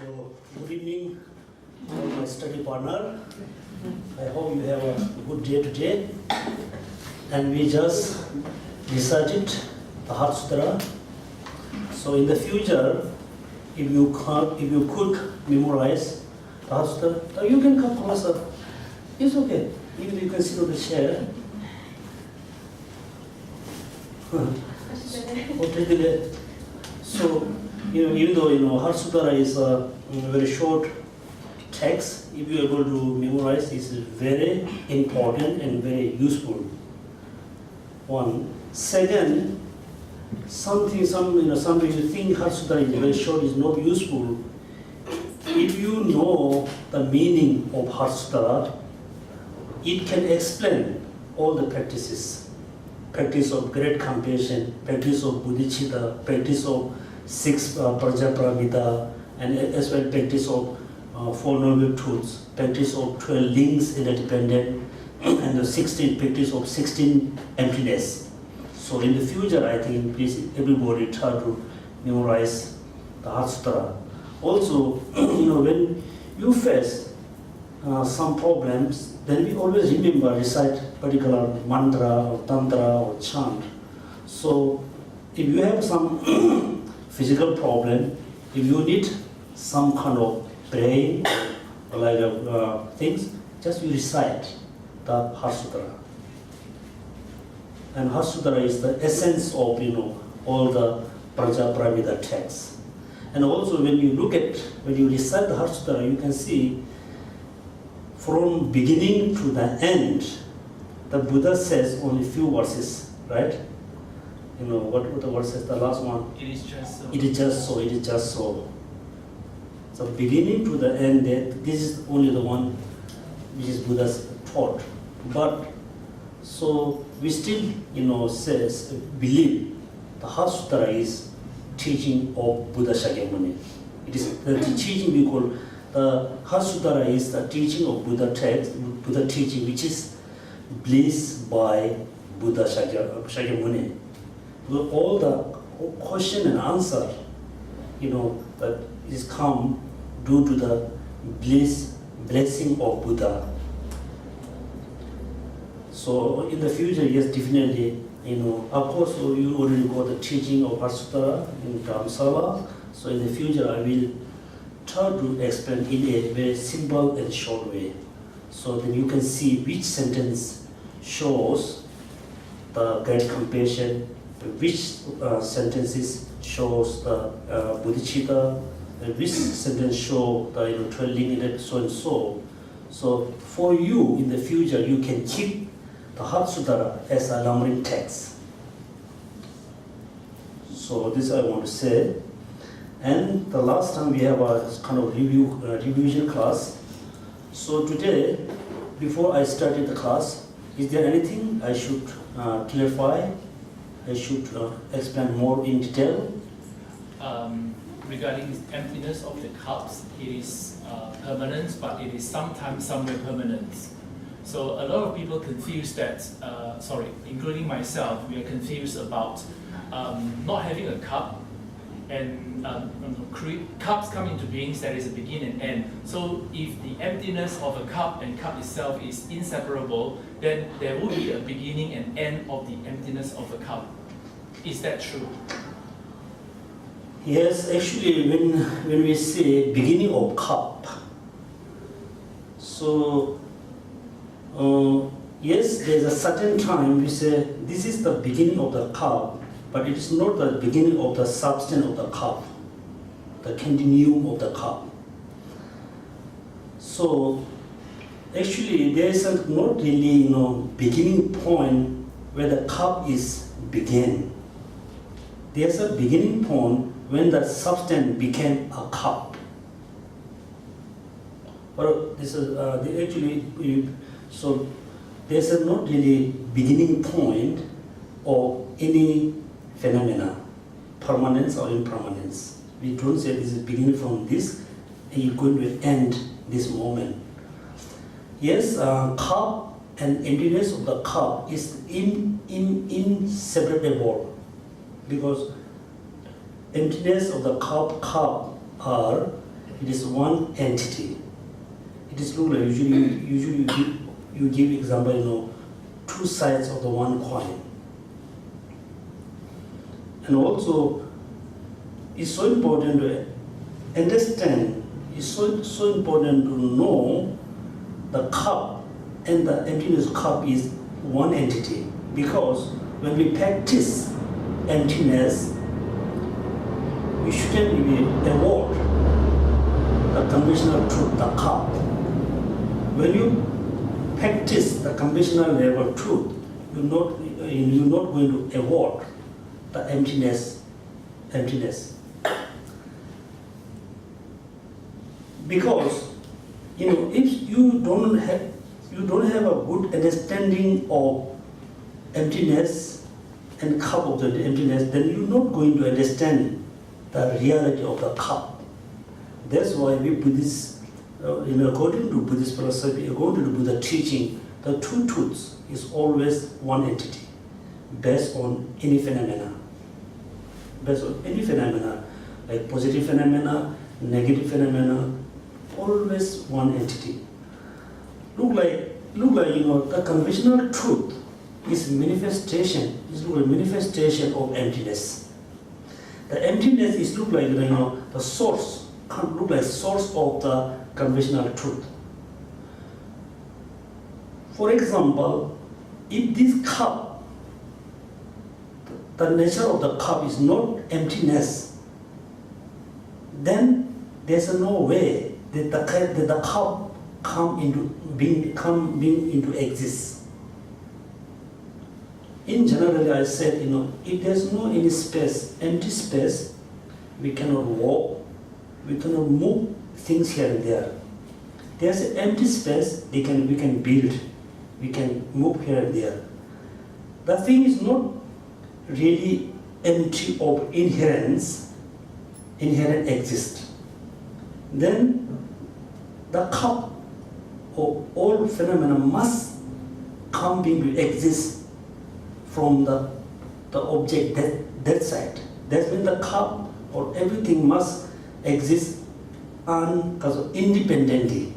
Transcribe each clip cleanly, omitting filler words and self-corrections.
So, good evening, all my study partner. I hope you have a good day today. And we just recited the Heart Sutra. So, in the future, if you could memorize the Heart Sutra, you can come closer. It's okay. Even you can sit on the chair. So, even though Heart Sutra is a very short text, if you are able to memorize, it's very important and very useful. One. Second, something you think Heart Sutra is very short is not useful. If you know the meaning of Heart Sutra, it can explain all the practices. Practice of great compassion, practice of bodhicitta, practice of 6 prajaparamita, and as well practice of 4 noble truths, practice of 12 links interdependent, and the 16 practice of 16 emptiness. So in the future, I think please everybody try to memorize the Heart Sutra. Also, when you face some problems, then we always remember recite particular mantra or tantra or chant. So if you have some physical problem, if you need some kind of praying or like things, just you recite the Heart Sutra. And Heart Sutra is the essence of all the prajaparamita texts. And also when you recite the Heart Sutra, you can see from beginning to the end, the Buddha says only few verses, right? What the verse says, the last one? It is just so. It is just so, it is just so. So beginning to the end, this is only the one which is Buddha's thought. But, so we still, believe the Heart Sutra is teaching of Buddha Shakyamuni. It is the teaching we call, the Heart Sutra is the teaching of Buddha text, Buddha teaching which is blessed by Buddha Shakyamuni. All the question and answer, that is come due to the blessing of Buddha. So in the future, yes, definitely, of course, you already got the teaching of Heart Sutra in Dharamsala. So in the future, I will try to explain in a very simple and short way. So then you can see which sentence shows the great compassion, which sentences shows the bodhicitta, and which sentence show the 12 lingua, so and so. So for you in the future, you can keep the Heart Sutra as a numbering text. So this I want to say. And the last time we have a kind of revision class. So today, before I started the class, is there anything I should clarify? I should explain more in detail? Regarding the emptiness of the cups, it is permanent, but it is sometimes somewhere permanent. So a lot of people confuse that, including myself, we are confused about not having a cup, and cups come into beings, there is a beginning and end. So if the emptiness of a cup and cup itself is inseparable, then there will be a beginning and end of the emptiness of a cup. Is that true? Yes, actually when we say beginning of cup, so yes, there's a certain time we say this is the beginning of the cup, but it is not the beginning of the substance of the cup, the continuum of the cup. So actually there is not really beginning point where the cup is begin. There's a beginning point when the substance became a cup. But this is so there's not really beginning point of any phenomena, permanence or impermanence. We don't say this is beginning from this and you're going to end this moment. Yes, cup and emptiness of the cup is inseparable, because emptiness of the cup are it is one entity. It is look like usually you give example, two sides of the one coin. And also, it's so important to understand, it's so important to know the cup and the emptiness cup is one entity. Because when we practice emptiness, we shouldn't be avoid the conventional truth, the cup. When you practice the conventional level truth, you're not going to avoid the emptiness. Because if you don't have a good understanding of emptiness and cup of the emptiness, then you're not going to understand the reality of the cup. That's why we Buddhists, according to Buddhist philosophy, according to the Buddha teaching, the two truths is always one entity, based on any phenomena. Based on any phenomena, like positive phenomena, negative phenomena, always one entity. Look like the conventional truth is manifestation. Is a manifestation of emptiness. The emptiness is look like the source. Can't look like source of the conventional truth. For example, if this cup, the nature of the cup is not emptiness, then there's no way that the cup come into exist. In general, I said, if there's no any space, empty space, we cannot walk, we cannot move things here and there. There's an empty space, we can build, we can move here and there. The thing is not really empty of inherent exist. Then the cup of all phenomena must come into exist from the object that side. That means the cup or everything must exist independently.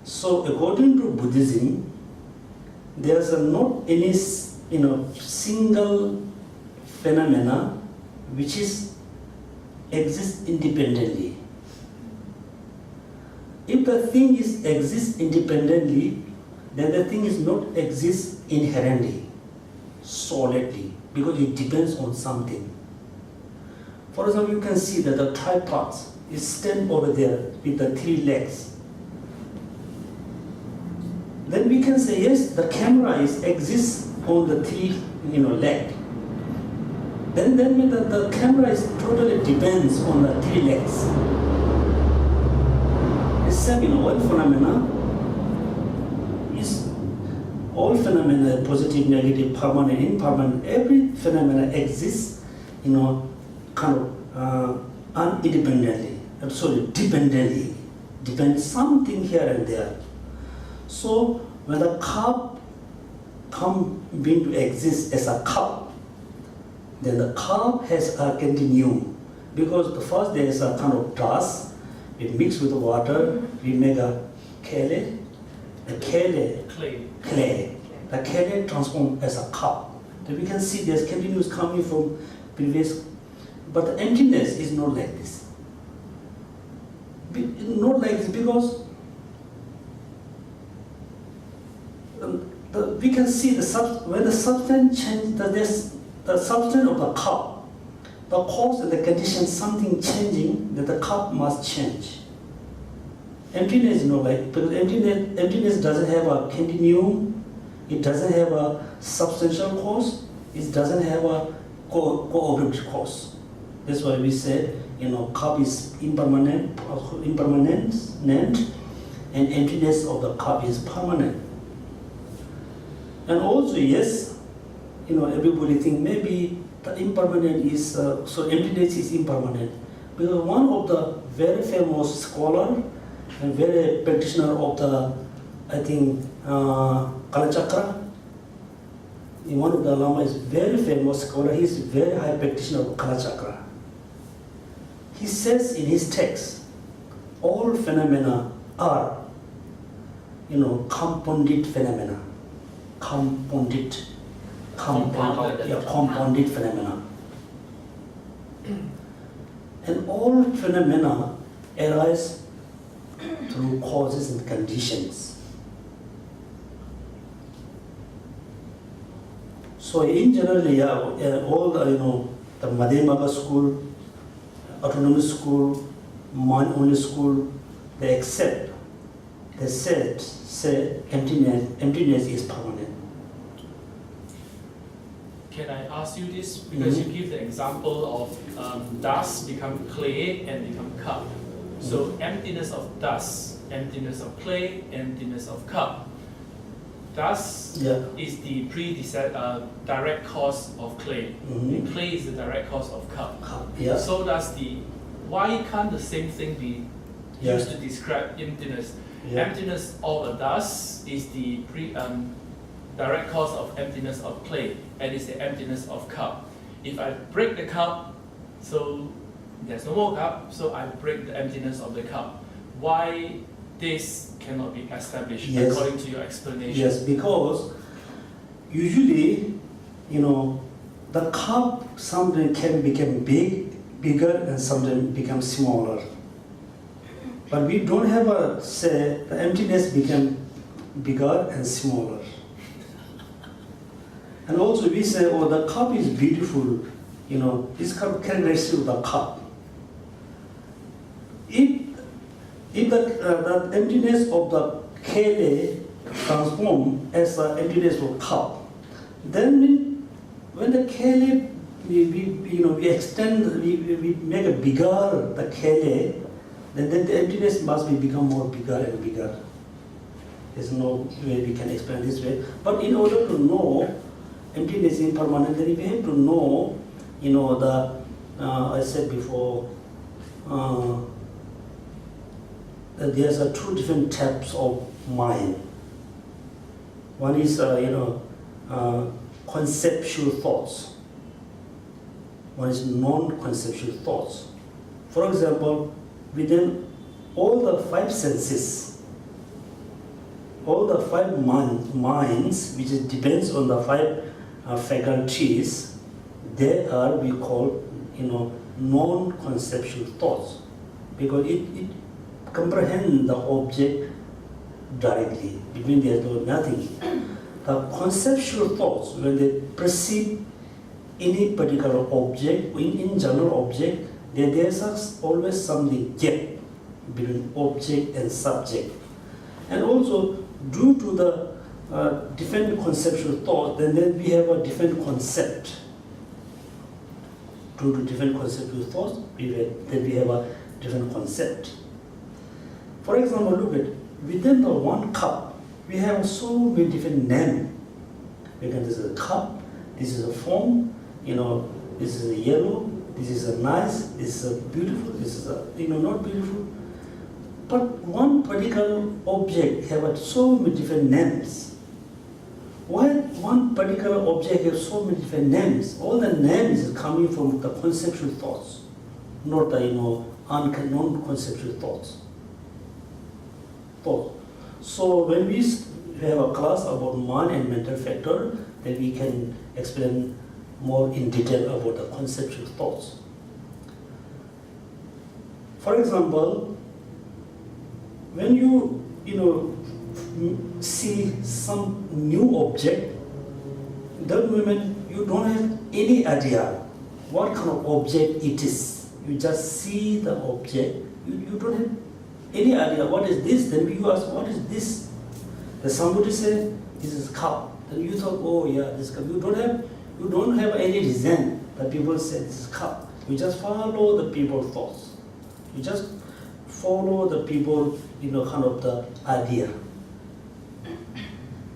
So according to Buddhism, there's not any single phenomena which exists independently. If the thing exists independently, then the thing is not exist inherently, solidly, because it depends on something. For example, you can see that the tripod is stand over there with the three legs. Then we can say, yes, the camera exists on the three leg. Then the camera is totally depends on the three legs. Except all phenomena is all phenomena, positive, negative, permanent, impermanent, every phenomena exists, independently, dependently, depends something here and there. So when the cup come into exist as a cup, then the cup has a continuum, because the first there is a kind of dust, it mixed with the water, we make a clay. The clay. The clay transformed as a cup. Then we can see there's continuous coming from previous, but the emptiness is not like this. Not like this because we can see when the substance changes, the substance of the cup, the cause and the condition, something changing, that the cup must change. Emptiness is not like, because emptiness doesn't have a continuum, it doesn't have a substantial cause, it doesn't have a cooperative cause. That's why we said, cup is impermanent, and emptiness of the cup is permanent. And also, yes, everybody think maybe the impermanent is, so emptiness is impermanent. Because one of the very famous scholar and very practitioner of the, I think, Kalachakra, one of the Lama is very famous scholar. He is very high practitioner of Kala Chakra. He says in his text, all phenomena are, compounded phenomena. Compounded phenomena. And all phenomena arise through causes and conditions. So in general, all the Madhyamaka school, autonomous school, mind-only school, they accept. They say emptiness is permanent. Can I ask you this? Because you give the example of dust become clay and become cup. So emptiness of dust, emptiness of clay, emptiness of cup. Dust is the direct cause of clay. And clay is the direct cause of cup. So why can't the same thing be used to describe emptiness? Emptiness of a dust is the direct cause of emptiness of clay, and is the emptiness of cup. If I break the cup, so there's no more cup, so I break the emptiness of the cup. Why this cannot be established according to your explanation? Yes, because usually, the cup sometimes can become bigger and sometimes become smaller. But we don't have the emptiness become bigger and smaller. And also we say, the cup is beautiful, this cup characteristic of the cup. If the emptiness of the kele transform as the emptiness of cup, then when the kele we extend, we make a bigger the kele, then the emptiness must become more bigger and bigger. There's no way we can explain this way. But in order to know emptiness is impermanent, then we have to know, I said before, that there's two different types of mind. One is, conceptual thoughts. One is non-conceptual thoughts. For example, within all the five senses, all the five minds, which depends on the five faculties, they are, we call, non-conceptual thoughts, because it comprehends the object directly. Between there is nothing. The conceptual thoughts, when they perceive any particular object, in general object, there's always something gap between object and subject. And also, due to the different conceptual thought, then we have a different concept. Due to different conceptual thoughts, then we have a different concept. For example, look at, within the one cup, we have so many different names. This is a cup, this is a form, this is a yellow, this is a nice, this is a beautiful, this is a, not beautiful. But one particular object has so many different names. Why one particular object has so many different names? All the names are coming from the conceptual thoughts, not the non-conceptual thoughts. So when we have a class about mind and mental factor, then we can explain more in detail about the conceptual thoughts. For example, when you see some new object, that moment you don't have any idea what kind of object it is. You just see the object, you don't have any idea what is this. Then you ask, what is this? Then somebody say, this is cup. Then you thought, oh yeah, this cup. You don't have any reason that people say this is cup. You just follow the people's thoughts. You just follow the people, kind of the idea.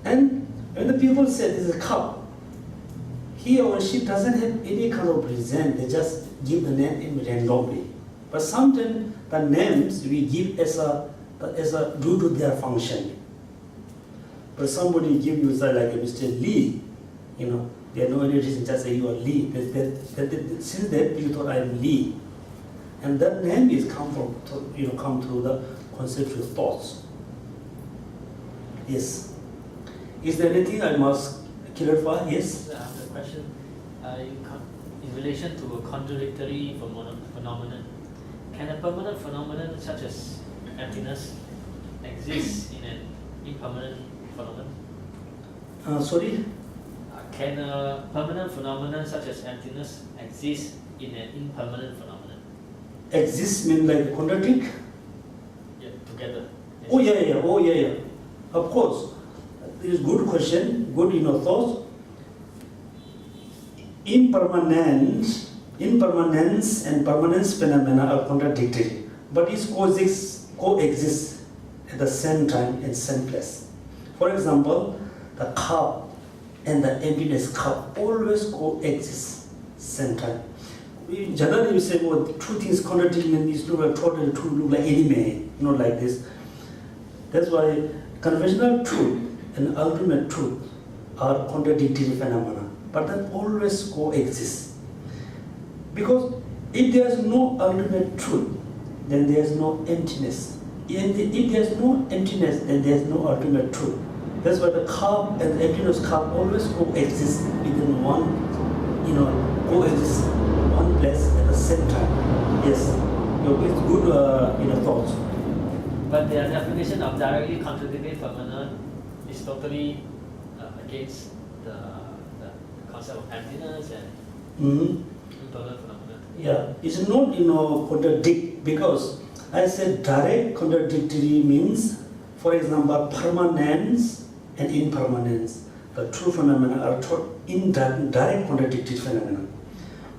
And when the people say this is a cup, he or she doesn't have any kind of reason. They just give the name randomly. But sometimes the names we give as a due to their function. But somebody give you like Mr. Lee, There are no any reason, just say you are Li. Since that you thought I am Li, and that name is come through the conceptual thoughts. Yes. Is there anything I must clarify? Yes. I have a question. In relation to a contradictory phenomenon, can a permanent phenomenon such as emptiness exist in an impermanent phenomenon? Sorry? Can a permanent phenomenon such as emptiness exist in an impermanent phenomenon? Exist mean like contradict? Yeah, together. Oh yeah. Of course. This is good question, good thoughts. Impermanence and permanence phenomena are contradictory, but it coexist at the same time in same place. For example, the cup and the emptiness cup always coexist same time. Generally we say, well, two things contradicting means look like totally two look like enemy, not like this. That's why conventional truth and ultimate truth are contradictory phenomena, but that always coexist. Because if there is no ultimate truth, then there is no emptiness. If there is no emptiness, then there is no ultimate truth. That's why the cup and the emptiness cup always coexist within one, coexist one place at the same time. Yes, it's good thoughts. But their definition of directly contradictory phenomena is totally against the concept of emptiness and impermanent phenomena. Yeah, it's not contradict, because I said direct contradictory means, for example, permanence and impermanence. The true phenomena are direct contradictory phenomena.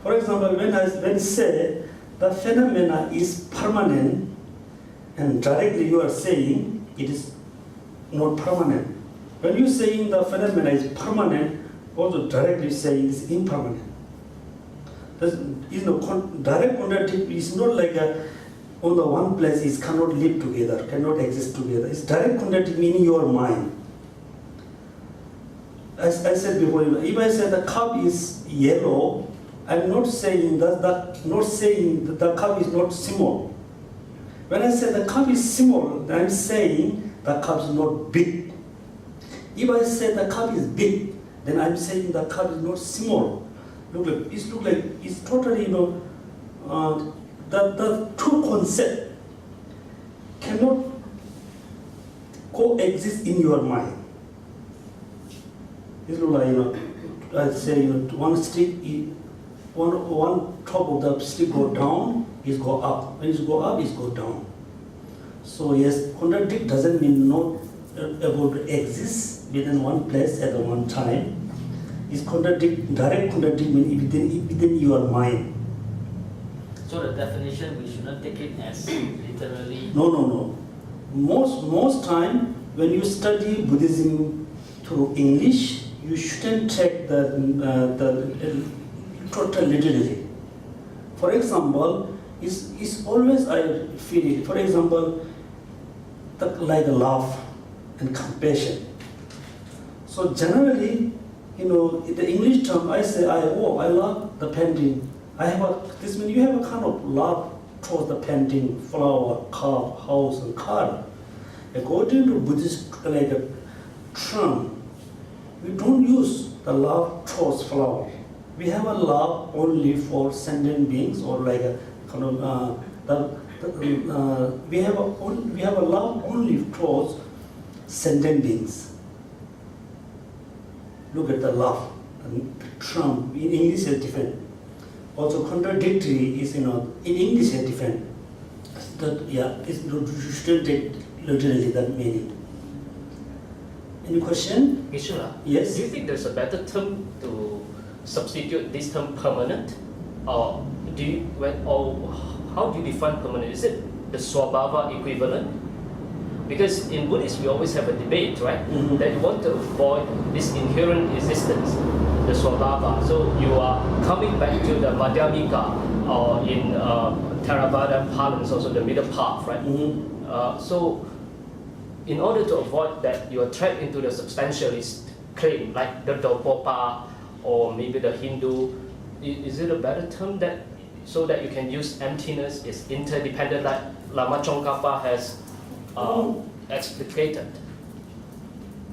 For example, when I say the phenomena is permanent, and directly you are saying it is not permanent. When you saying the phenomena is permanent, also directly saying it is impermanent. Direct contradiction is not like on the one place it cannot live together, cannot exist together. It's direct contradiction meaning your mind. As I said before, if I say the cup is yellow, I'm not saying that the cup is not small. When I say the cup is small, then I'm saying the cup is not big. If I say the cup is big, then I'm saying the cup is not small. Look like it's totally the two concepts cannot coexist in your mind. It's like I say one stick, one top of the stick go down, it go up. When it go up, it go down. So yes, contradict doesn't mean not able to exist within one place at one time. It's direct contradict means within your mind. So the definition, we should not take it as literally. No. Most time when you study Buddhism through English, you shouldn't take the total literally. For example, it's always I feel it. For example, like love and compassion. So generally, the English term, I say, I love the painting. This means you have a kind of love towards the painting, flower, cup, house, and car. According to Buddhist like a term, we don't use the love towards flower. We have a love only for sentient beings, or like a kind of we have a love only towards sentient beings. Look at the love. Term in English is different. Also contradictory is in English is different. You shouldn't take literally that meaning. Any question? Geshe, Yes. do you think there's a better term to substitute this term permanent, or how do you define permanent? Is it the swabhava equivalent? Because in Buddhism we always have a debate, right? Mm-hmm. That you want to avoid this inherent existence, the swabhava. So you are coming back to the Madhyamika, or in Theravada parlance also the middle path, right? Mm-hmm. So in order to avoid that, you are trapped into the substantialist claim, like the Dopopa or maybe the Hindu. Is it a better term that so that you can use emptiness is interdependent, like Lama Tsongkhapa has explicated?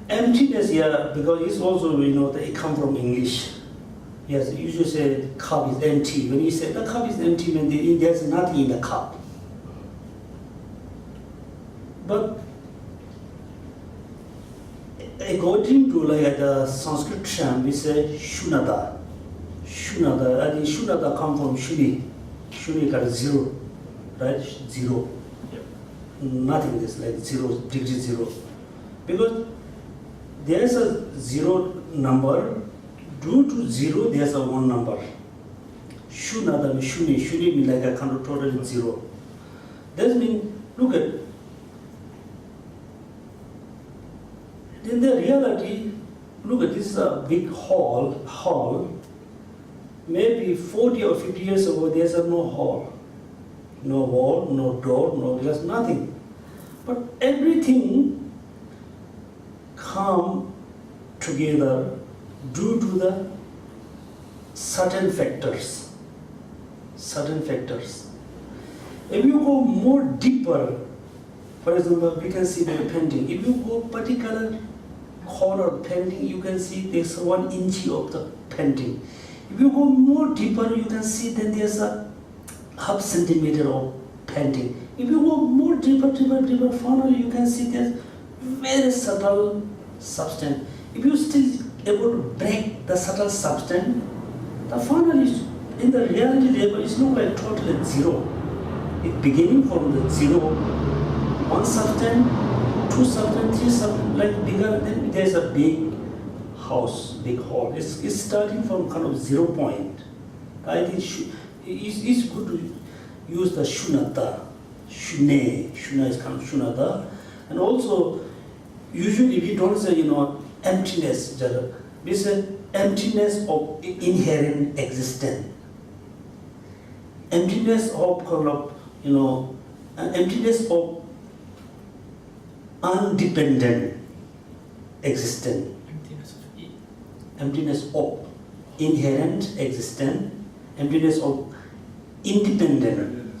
Emptiness, yeah, because it's also, it comes from English. Yes, you usually say the cup is empty. When you say the cup is empty, means there's nothing in the cup. But according to the Sanskrit term, we say Shunada. Shunada, I think Shunada comes from Shuni. Shuni got zero, right? Zero. Yep. Nothing is like zero, degree zero. Because there is a zero number, due to zero there's a one number. Shunada means Shuni. Shuni means like a kind of totally zero. That means, look at, in the reality, look at this is a big hall. Maybe 40 or 50 years ago, there's no hall, no wall, no door, there's nothing. But everything come together due to the certain factors. If you go more deeper, for example, we can see the painting. If you go particular corner painting, you can see there's 1 inch of the painting. If you go more deeper, you can see that there's a half centimeter of painting. If you go more deeper, finally you can see there's very subtle substance. If you still able to break the subtle substance, the finally in the reality level it's not like totally zero. It beginning from the zero, 1 substance, 2 substance, 3 substance, like bigger, then there's a big house, big hall. It's starting from kind of 0 point. I think it's good to use the Shunata. Shuna is kind of Shunata. And also, usually we don't say, emptiness. We say emptiness of inherent existence. Emptiness of kind of, emptiness of undependent existence. Emptiness of inherent existence, emptiness of independent.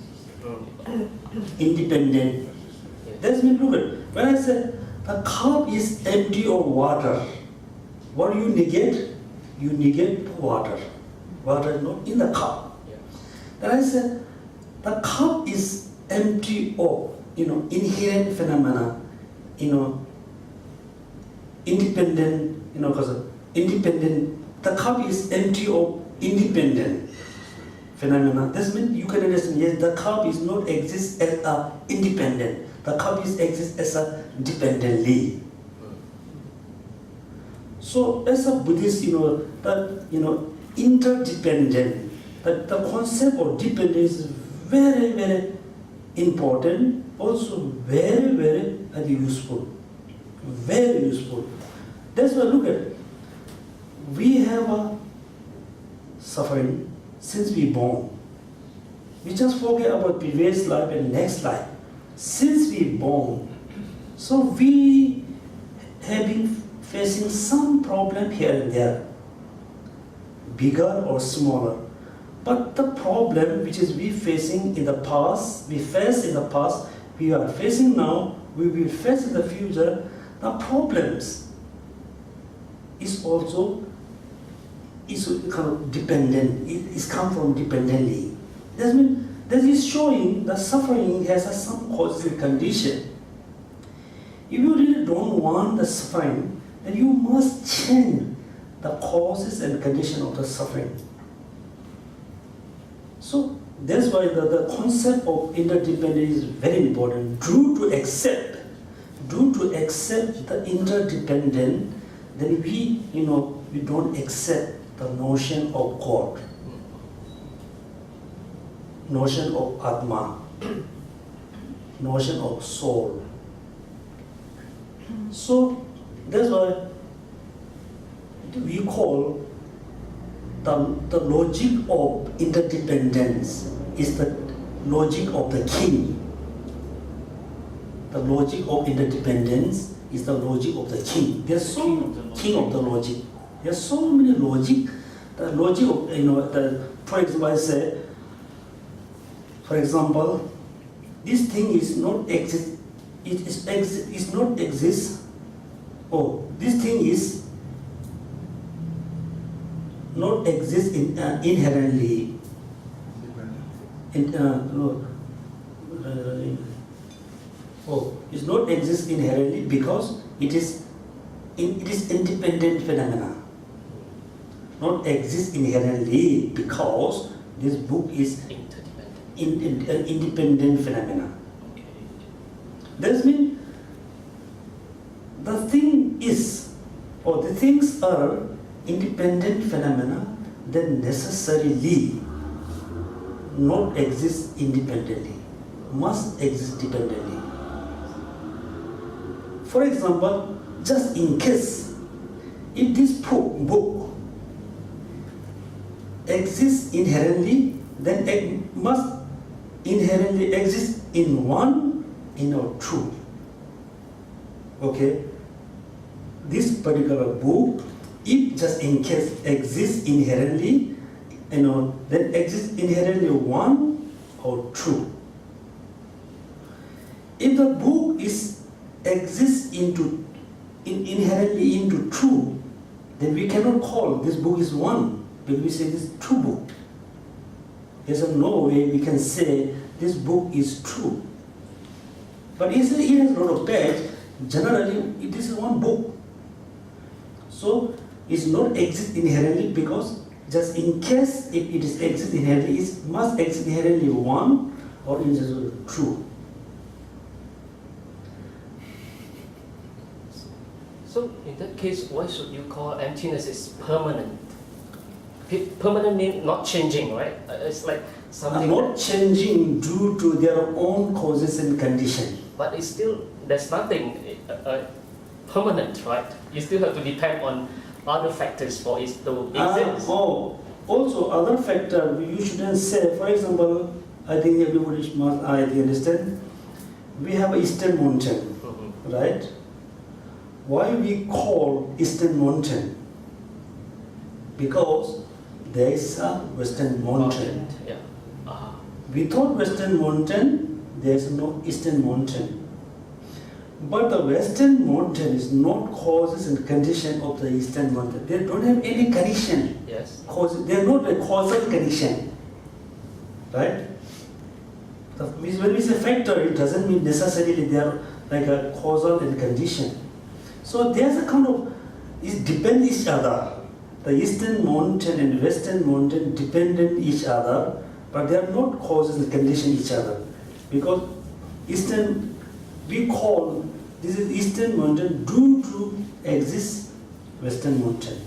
That's mean, look at, when I say the cup is empty of water, what do you negate? You negate water. Water is not in the cup. Then I said the cup is empty of inherent phenomena, independent, because independent, the cup is empty of independent phenomena. That means you can understand, yes, the cup is not exist as a independent. The cup is exist as a dependently. So as a Buddhist, that interdependent, that the concept of dependence is very, very important, also very, very useful. Very useful. That's why look at, we have a suffering since we born. We just forget about previous life and next life. Since we born, so we have been facing some problem here and there, bigger or smaller. But the problem which is we facing in the past, we faced in the past, we are facing now, we will face in the future, the problems is also kind of dependent. It's come from dependently. That means that is showing that suffering has some causes and condition. If you really don't want the suffering, then you must change the causes and condition of the suffering. So that's why the concept of interdependence is very important. Due to accept the interdependent, then we don't accept the notion of God, notion of Atma, notion of soul. So that's why we call the logic of interdependence is the logic of the king. The logic of interdependence is the logic of the king. There's so King of the logic. king of the logic. There's so many logic. The logic of for example, I say, for example, this thing is not exist. It is not exist. Oh, this thing is not exist inherently. It's not exist inherently because it is independent phenomena. Not exist inherently because this book is independent phenomena. Okay. That means the thing is, or the things are independent phenomena, then necessarily not exist independently, must exist dependently. For example, just in case, if this book exists inherently, then it must inherently exist in one, in or two. Okay? This particular book, if just in case exists inherently, then exists inherently one or two. If the book exists inherently into two, then we cannot call this book is one, because we say this is two book. There's no way we can say this book is true. But it has a lot of page. Generally, this is one book. So it's not exist inherently because just in case if it is exist inherently, it must exist inherently one or it is true. So in that case, why should you call emptiness is permanent? Permanent means not changing, right? It's like something not changing due to their own causes and condition. But it's still, there's nothing permanent, right? You still have to depend on other factors for it to exist. Also other factor, you shouldn't say, for example, I think everybody must understand, we have Eastern Mountain, right? Why we call Eastern Mountain? Because there is a Western Mountain. Yeah. Without Western Mountain, there is no Eastern Mountain. But the Western Mountain is not causes and condition of the Eastern Mountain. They don't have any condition. Yes. They are not a causal condition. Right? When we say factor, it doesn't mean necessarily they are like a causal and condition. So there's a kind of, it depend each other. The Eastern Mountain and Western Mountain depend on each other, but they are not causes and condition each other. Because we call this is Eastern Mountain due to exist Western Mountain.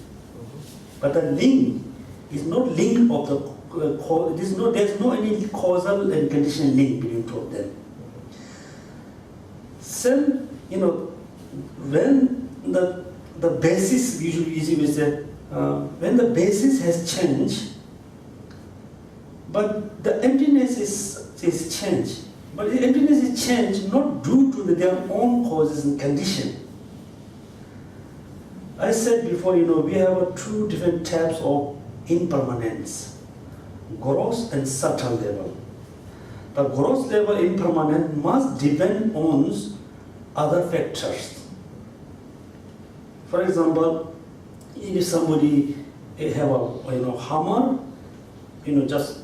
But the link is not link of the there's no any causal and condition link between two of them. So when the basis usually we say when the basis has changed, but the emptiness is changed. But the emptiness is changed not due to their own causes and condition. I said before, we have two different types of impermanence, gross and subtle level. The gross level impermanent must depend on other factors. For example, if somebody have a hammer, just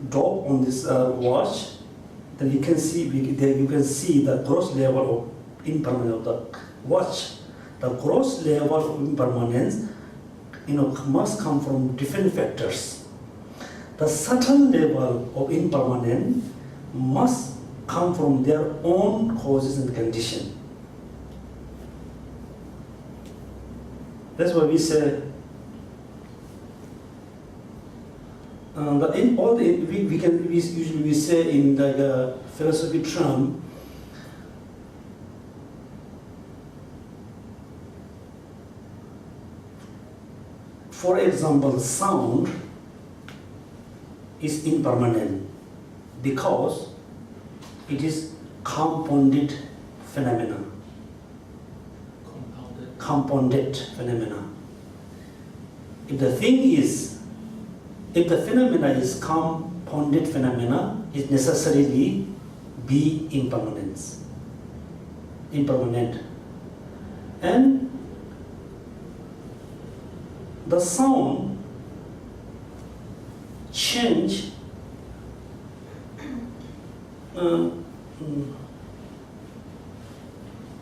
drop on this watch, then you can see the gross level of impermanence of the watch. The gross level of impermanence, must come from different factors. The subtle level of impermanence must come from their own causes and condition. That's why we say we usually say in the philosophy term, for example, sound is impermanent because it is compounded phenomena. compounded phenomena. If the phenomena is compounded phenomena, it necessarily be impermanent. And the sound change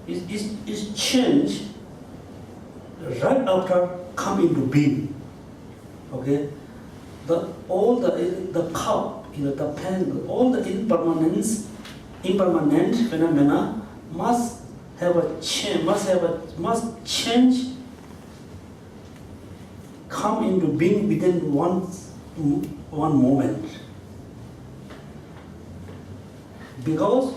is change right after come into being. Okay, all the cup, the pen, all the impermanent phenomena must have a change, must change, come into being within one moment. Because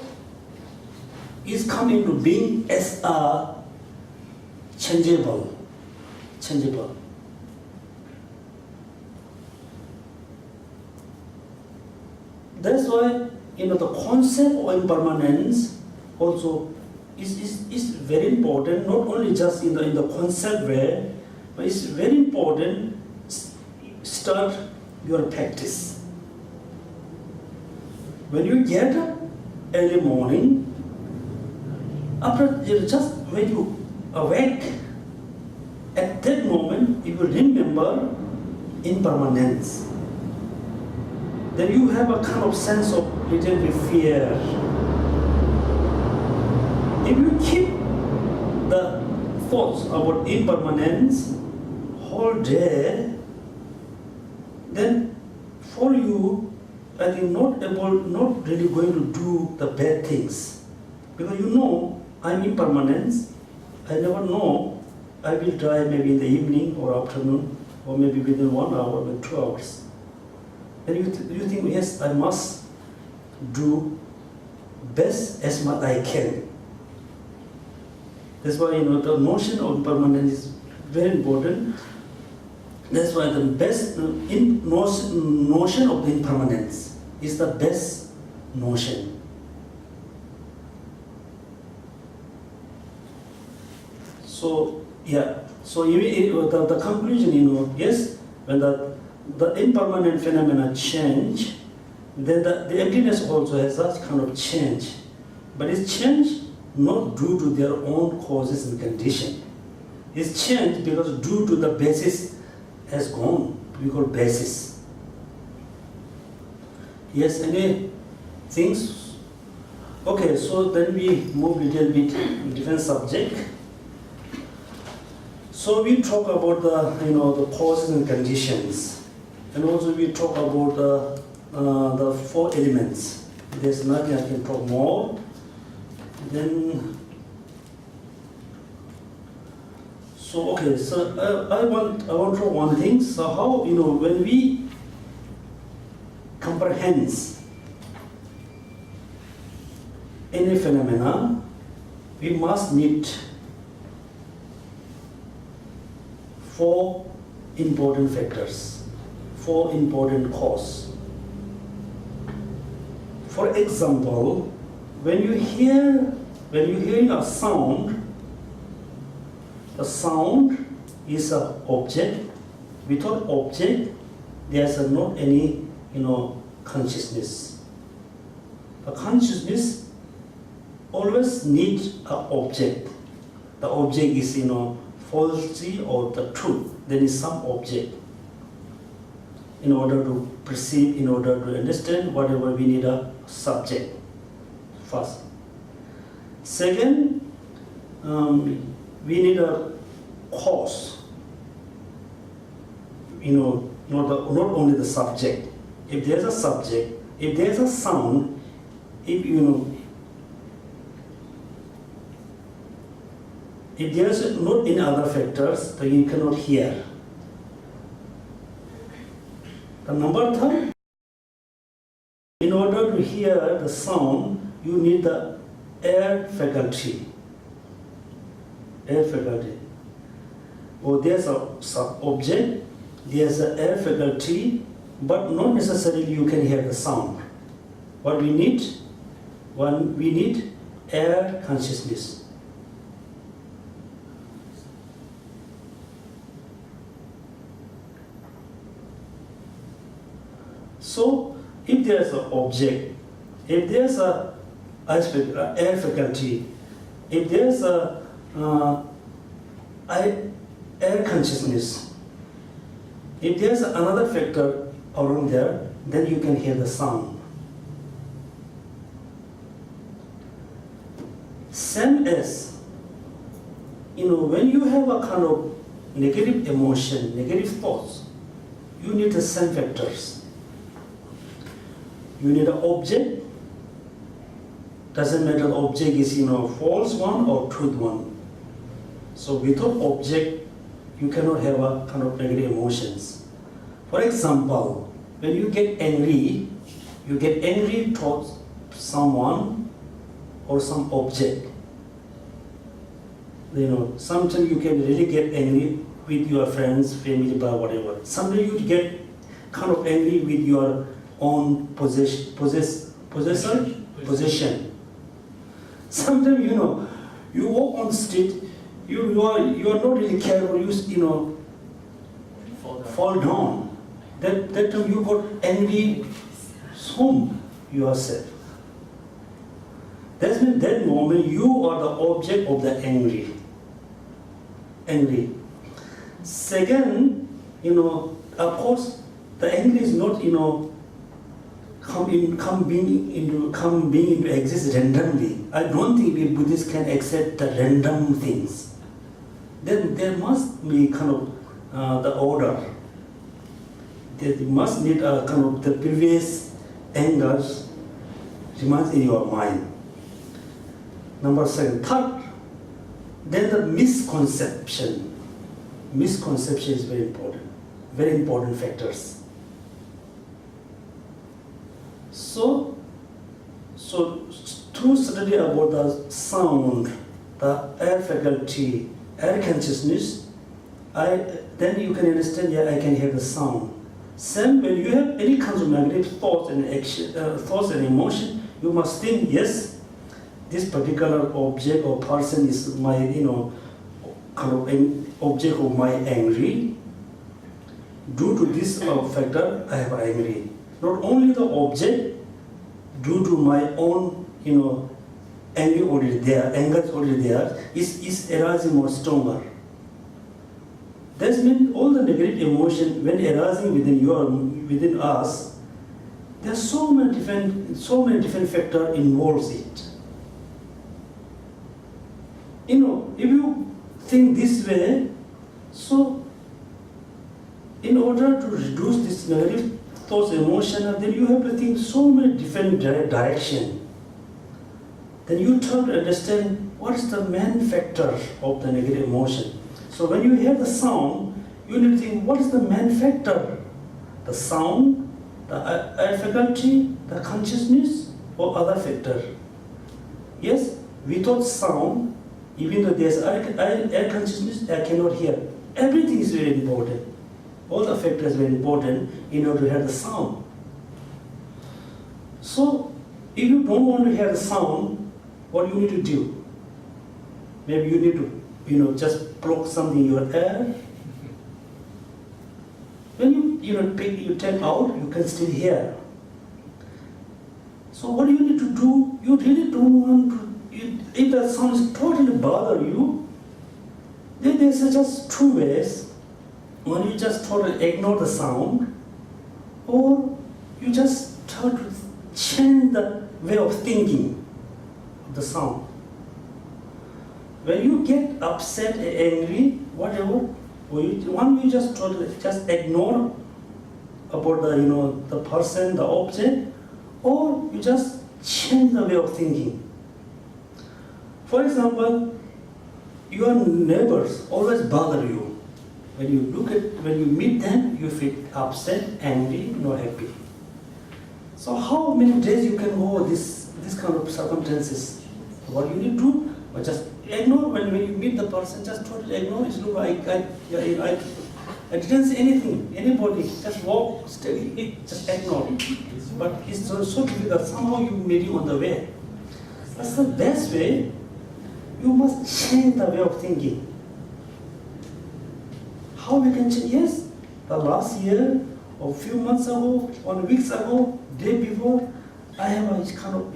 it's come into being as a changeable. That's why the concept of impermanence also is very important. Not only just in the concept way, but it's very important. Start your practice. When you get up early morning, after just when you awake, at that moment you will remember impermanence. Then you have a kind of sense of little bit fear. If you keep the thoughts about impermanence whole day, then for you, I think not really going to do the bad things. Because I'm impermanent. I never know. I will die maybe in the evening or afternoon, or maybe within 1 hour or 2 hours. And you think, yes, I must do best as much I can. That's why the notion of impermanence is very important. That's why the best notion of the impermanence is the best notion. So the conclusion, yes, when the impermanent phenomena change, then the emptiness also has that kind of change. But it's change not due to their own causes and condition. It's change because due to the basis has gone. We call basis. Yes, any things? Okay, so then we move a little bit different subject. So we talk about the causes and conditions, and also we talk about the 4 elements. There's nothing I can talk more. Then, so I want to talk one thing. So how when we comprehend any phenomena, we must need 4 important factors, 4 important causes. For example, when you're hearing a sound, the sound is an object. Without object, there's not any consciousness. The consciousness always needs an object. The object is falsity or the truth. There is some object. In order to perceive, in order to understand whatever, we need a subject first. Second, we need a cause. Not only the subject. If there's a subject, if there's a sound, if there's not any other factors, then you cannot hear. The number 3, in order to hear the sound, you need the air faculty. Air faculty. Or there's a sub-object, there's an air faculty, but not necessarily you can hear the sound. What we need? We need air consciousness. So if there's an object, if there's a air faculty, if there's a air consciousness, if there's another factor around there, then you can hear the sound. Same as, when you have a kind of negative emotion, negative thoughts, you need the same factors. You need an object. Doesn't matter the object is false one or truth one. So without object, you cannot have a kind of negative emotions. For example, when you get angry towards someone or some object. Sometimes you can really get angry with your friends, family, or whatever. Sometimes you get kind of angry with your own possession. Sometimes you walk on the street, you are not really careful. You fall down. That time you got angry. Whom yourself. That means that moment you are the object of the angry. Second, of course, the anger is not, come being into exist randomly. I don't think we Buddhists can accept the random things. Then there must be kind of the order. There must need a kind of the previous angers remains in your mind. Number second, third. Then the misconception. Misconception is very important factors. So through study about the sound, the air faculty, air consciousness, then you can understand, I can hear the sound. Same when you have any kinds of negative thoughts and action, thoughts and emotion, you must think, yes, this particular object or person is my, kind of an object of my angry. Due to this factor, I have angry. Not only the object, due to my own, anger already there, is arising more stronger. That means all the negative emotion when arising within us, there are so many different factors involves it. If you think this way, so in order to reduce this negative thoughts, emotion, then you have to think so many different direction. Then you try to understand what is the main factor of the negative emotion. So when you hear the sound, you need to think what is the main factor? The sound, the air faculty, the consciousness, or other factor. Yes, without sound, even though there's air consciousness, I cannot hear. Everything is very important. All the factors are very important in order to hear the sound. So, if you don't want to hear the sound, what you need to do? Maybe you need to, just plug something in your ear. When you take out, you can still hear. So what do you need to do? You really don't want to. If that sound is totally bother you, then there's just two ways. One, you just totally ignore the sound, or you just try to change the way of thinking of the sound. When you get upset, angry, whatever, you just totally just ignore about the person, the object, or you just change the way of thinking. For example, your neighbors always bother you. When you meet them, you feel upset, angry, not happy. So how many days you can go over this kind of circumstances? What you need to do? Or just ignore when you meet the person, just totally ignore it. Look, I didn't say anything, anybody, just walk steadily, just ignore it. But it's so difficult, somehow you made you on the way. That's the best way. You must change the way of thinking. How we can change? Yes, the last year a few months ago, or weeks ago, day before, I have a kind of,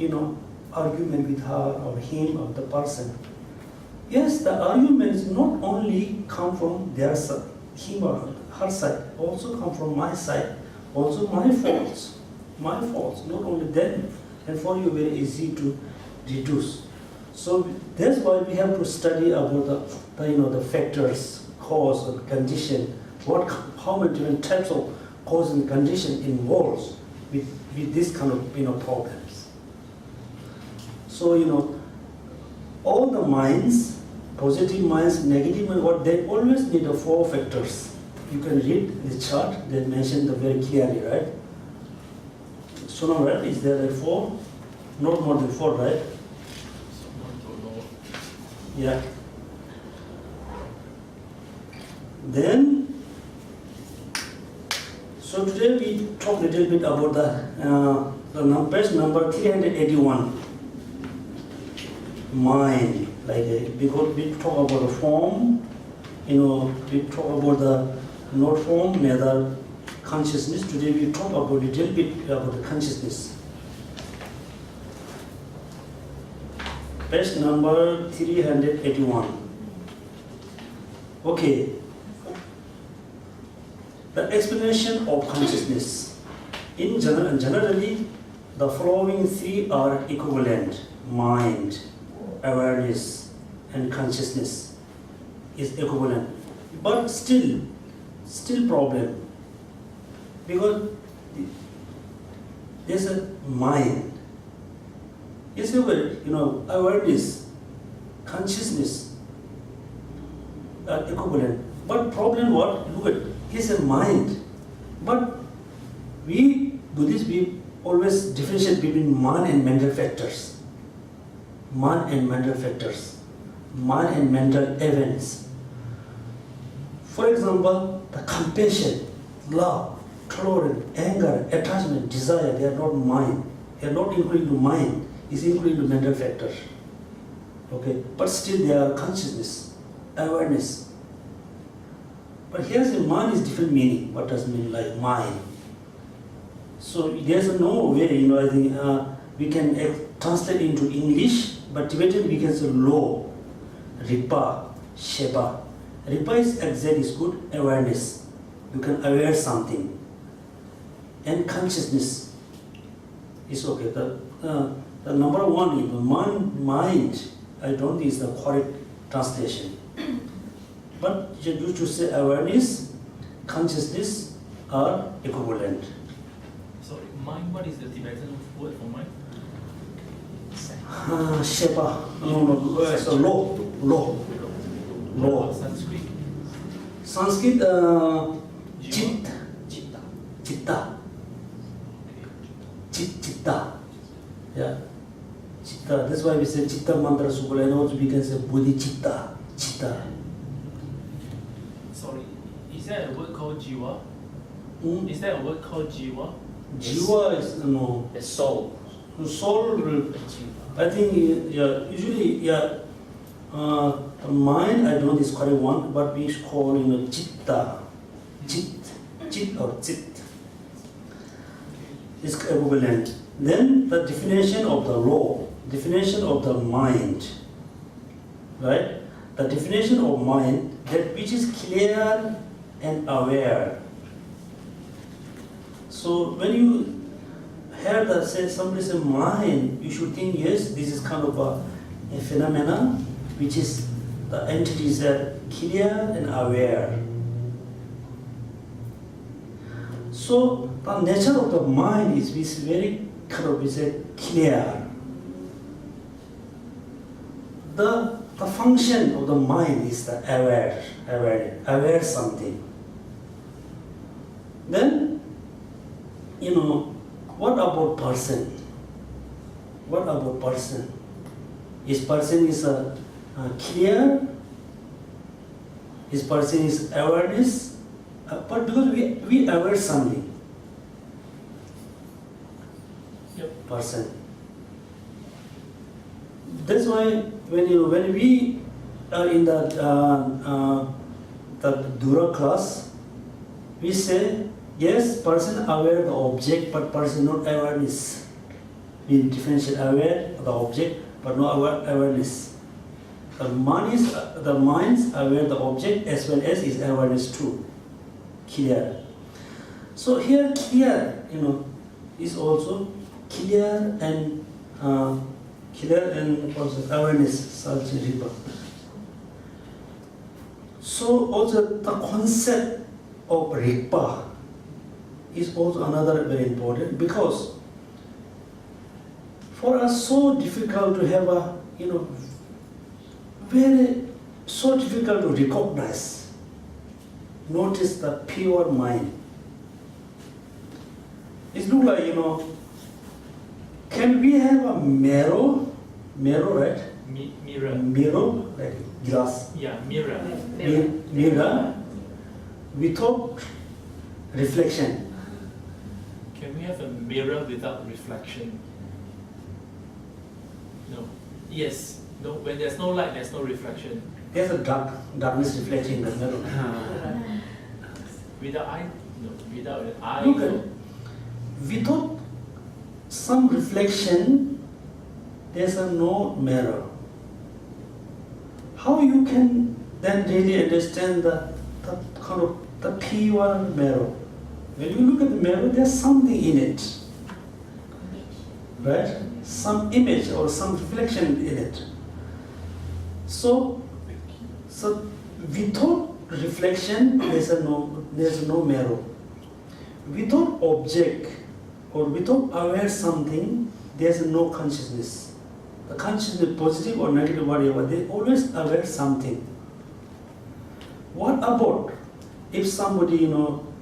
argument with her or him or the person. Yes, the arguments not only come from their side, him or her side, also come from my side, also my faults, not only them, and for you very easy to reduce. So that's why we have to study about the factors, cause and condition, how many different types of cause and condition involves with this kind of problems. So all the minds, positive minds, negative minds, they always need the 4 factors. You can read the chart, they mention very clearly, right? So now, right, is there 4? Not more than 4, right? Yeah. Then, so today we talk a little bit about the page number 381. Mind, because we talk about the form, we talk about the not form, neither consciousness. Today we talk about a little bit about the consciousness. Page number 381. Okay. The explanation of consciousness. Generally, the following 3 are equivalent: mind, awareness, and consciousness is equivalent. But still problem, because there's a mind. Yes, awareness, consciousness are equivalent. But problem what? Look at, it's a mind. But we Buddhists, we always differentiate between mind and mental factors. Mind and mental factors. Mind and mental events. For example, the compassion, love, tolerance, anger, attachment, desire, they are not mind. They are not included to mind. Is included to mental factor. Okay, but still they are consciousness, awareness. But here's a mind is different meaning. What does it mean like mind? So there's no way, I think we can translate into English, but Tibetan we can say lo, ripa, sheba. Ripa is exact, is good, awareness. You can aware something. And consciousness is okay. The number 1 is mind. I don't think is the correct translation. But you should say awareness, consciousness are equivalent. Sorry, mind, what is the Tibetan word for mind? Shepa. No, so lo. Sanskrit? Sanskrit, chitta. Chitta. Yeah. Chitta. That's why we say chitta mantra sukula, and also we can say buddhi chitta. Sorry, is there a word called jiva? Is there a word called jiva? Jiva is no. The soul. Soul. I think usually the mind I don't know is correct one, but we call chitta, chit or chit is equivalent. Then the definition of the law, definition of the mind, right? The definition of mind, that which is clear and aware. So when you hear somebody say mind, you should think, yes, this is kind of a phenomena which is the entities are clear and aware. So the nature of the mind is very kind of clear. The function of the mind is the aware something. Then, what about person? What about person? His person is clear. His person is awareness. But because we aware something. Yep. Person. That's why when we are in the Dudra class, we say Yes, person aware the object, but person not awareness. Mean differential aware the object, but no awareness. The mind's aware the object as well as his awareness too. Clear. So here clear, is also clear and also awareness, such river. So also the concept of ripa is also another very important, because for us so difficult to have a so difficult to recognize. Notice the pure mind. It looks like, can we have a mirror, right? Mirror. Mirror, like glass. Yeah, mirror. Mirror without reflection. Can we have a mirror without reflection? No. Yes. No. When there's no light, there's no reflection. There's a darkness reflecting in the mirror. Without eye? No. Without an eye. Look at it. Without some reflection, there's no mirror. How you can then really understand the kind of the pure mirror? When you look at the mirror, there's something in it, right? Some image or some reflection in it. So without reflection, there's no mirror. Without object or without aware something, there's no consciousness. The consciousness, positive or negative, whatever, they always aware something. What about if somebody,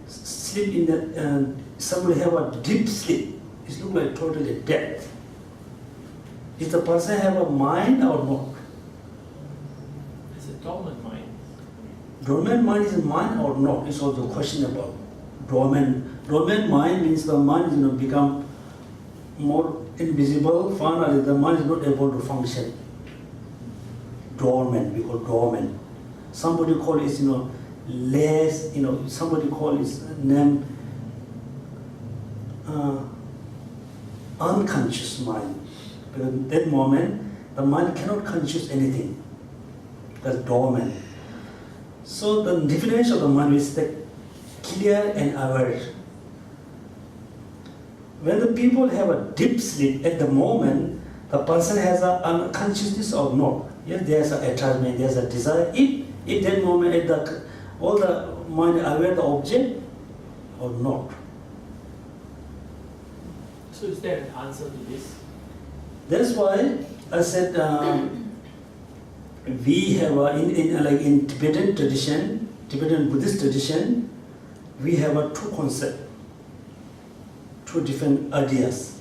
sleep in the, somebody have a deep sleep? It looks like totally death. Does the person have a mind or not? It's a dormant mind. Dormant mind is a mind or not? It's also questionable. Dormant mind means the mind become more invisible. Finally, the mind is not able to function. Dormant, we call dormant. Somebody call it, less, somebody call his name unconscious mind. Because at that moment, the mind cannot conscious anything. That's dormant. So the definition of the mind is the clear and aware. When the people have a deep sleep, at the moment, the person has a unconsciousness or not. Yes, there's an attachment, there's a desire. If that moment, all the mind aware the object or not. So is there an answer to this? That's why I said we have in Tibetan tradition, Tibetan Buddhist tradition, we have two concepts, two different ideas.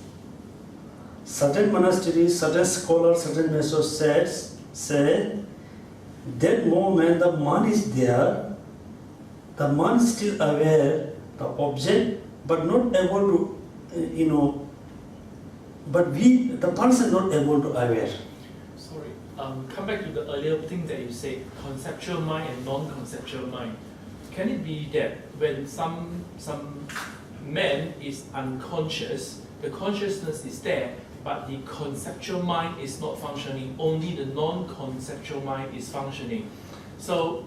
Certain monasteries, certain scholars, certain masters say that moment the mind is there, the mind is still aware the object, but not able to, but the person not able to aware. Sorry, come back to the earlier thing that you said, conceptual mind and non-conceptual mind. Can it be that when some man is unconscious, the consciousness is there, but the conceptual mind is not functioning, only the non-conceptual mind is functioning? So,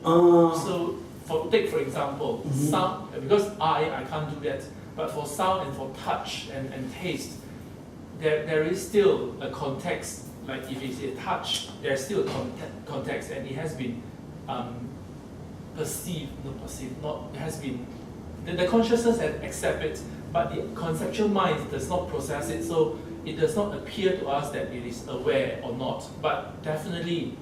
take for example, sound, because I can't do that, but for sound and for touch and taste, there is still a context. Like if it's a touch, there's still a context, and it has been the consciousness has accepted it, but the conceptual mind does not process it, so it does not appear to us that it is aware or not. But definitely,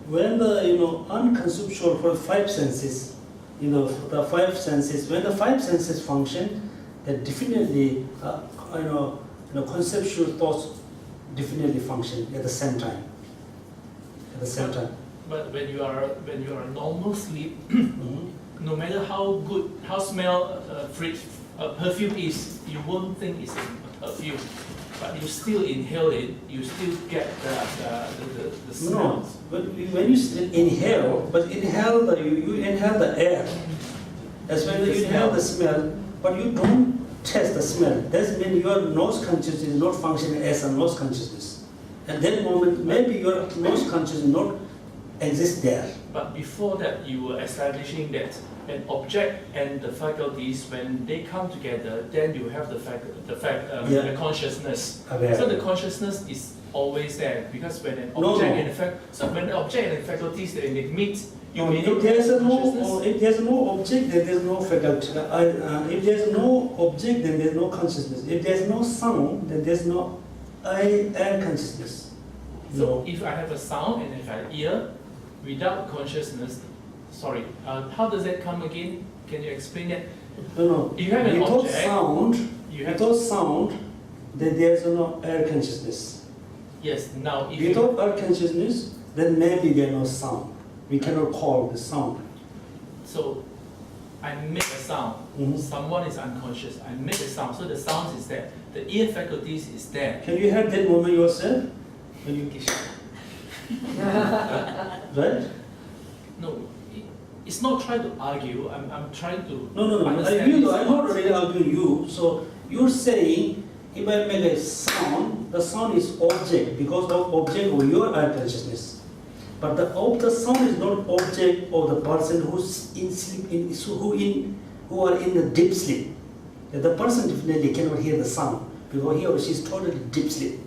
when the unconceptual for five senses, the five senses, when the five senses function, then definitely conceptual thoughts definitely function at the same time. But when you are a normal sleep, no matter how good, how smell perfume is, you won't think it's a perfume. But you still inhale it, you still get the smell. No, but when you inhale, you inhale the air. As when you inhale the smell, but you don't test the smell. That means your nose consciousness is not functioning as a nose consciousness. At that moment, maybe your nose consciousness not exist there. But before that, you were establishing that an object and the faculties, when they come together, then you have the consciousness. Aware. So the consciousness is always there, because when an object and the object and the faculties when they meet, you may if there's consciousness. if there's no object, then there's no faculty. If there's no object, then there's no consciousness. If there's no sound, then there's no air consciousness. So if I have a sound and if I ear, without consciousness, how does that come again? Can you explain that? No. If you have an without object, without sound, then there's no air consciousness. Yes. Now, if without air consciousness, then maybe there's no sound. We cannot call the sound. So I make a sound. Someone is unconscious. I make a sound. So the sound is there. The ear faculties is there. Can you have that moment yourself? When you right? No, it's not trying to argue. I'm trying to No. understand. I'm not really arguing you. So you're saying if I make a sound, the sound is object because of object of your eye consciousness. But the sound is not object of the person who's in sleep, who are in the deep sleep. The person definitely cannot hear the sound because he or she is totally deep sleep.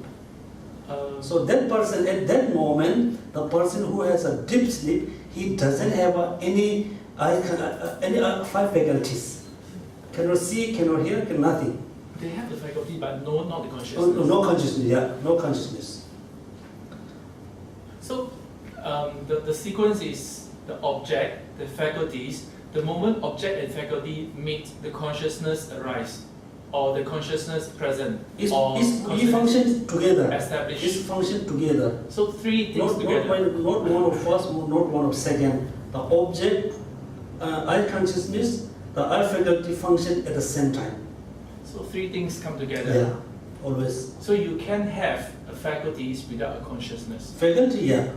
So that person at that moment, the person who has a deep sleep, he doesn't have any five faculties. Cannot see, cannot hear, nothing. They have the faculty, but not the consciousness. No consciousness. Yeah, no consciousness. So the sequence is the object, the faculties. The moment object and faculty meet, the consciousness arise, or the consciousness present, We function together. established. It's function together. So three things together. Not one of first, not one of second. The object, eye consciousness, the eye faculty function at the same time. So three things come together. Yeah, always. So you can have a faculties without a consciousness. Faculty, yeah.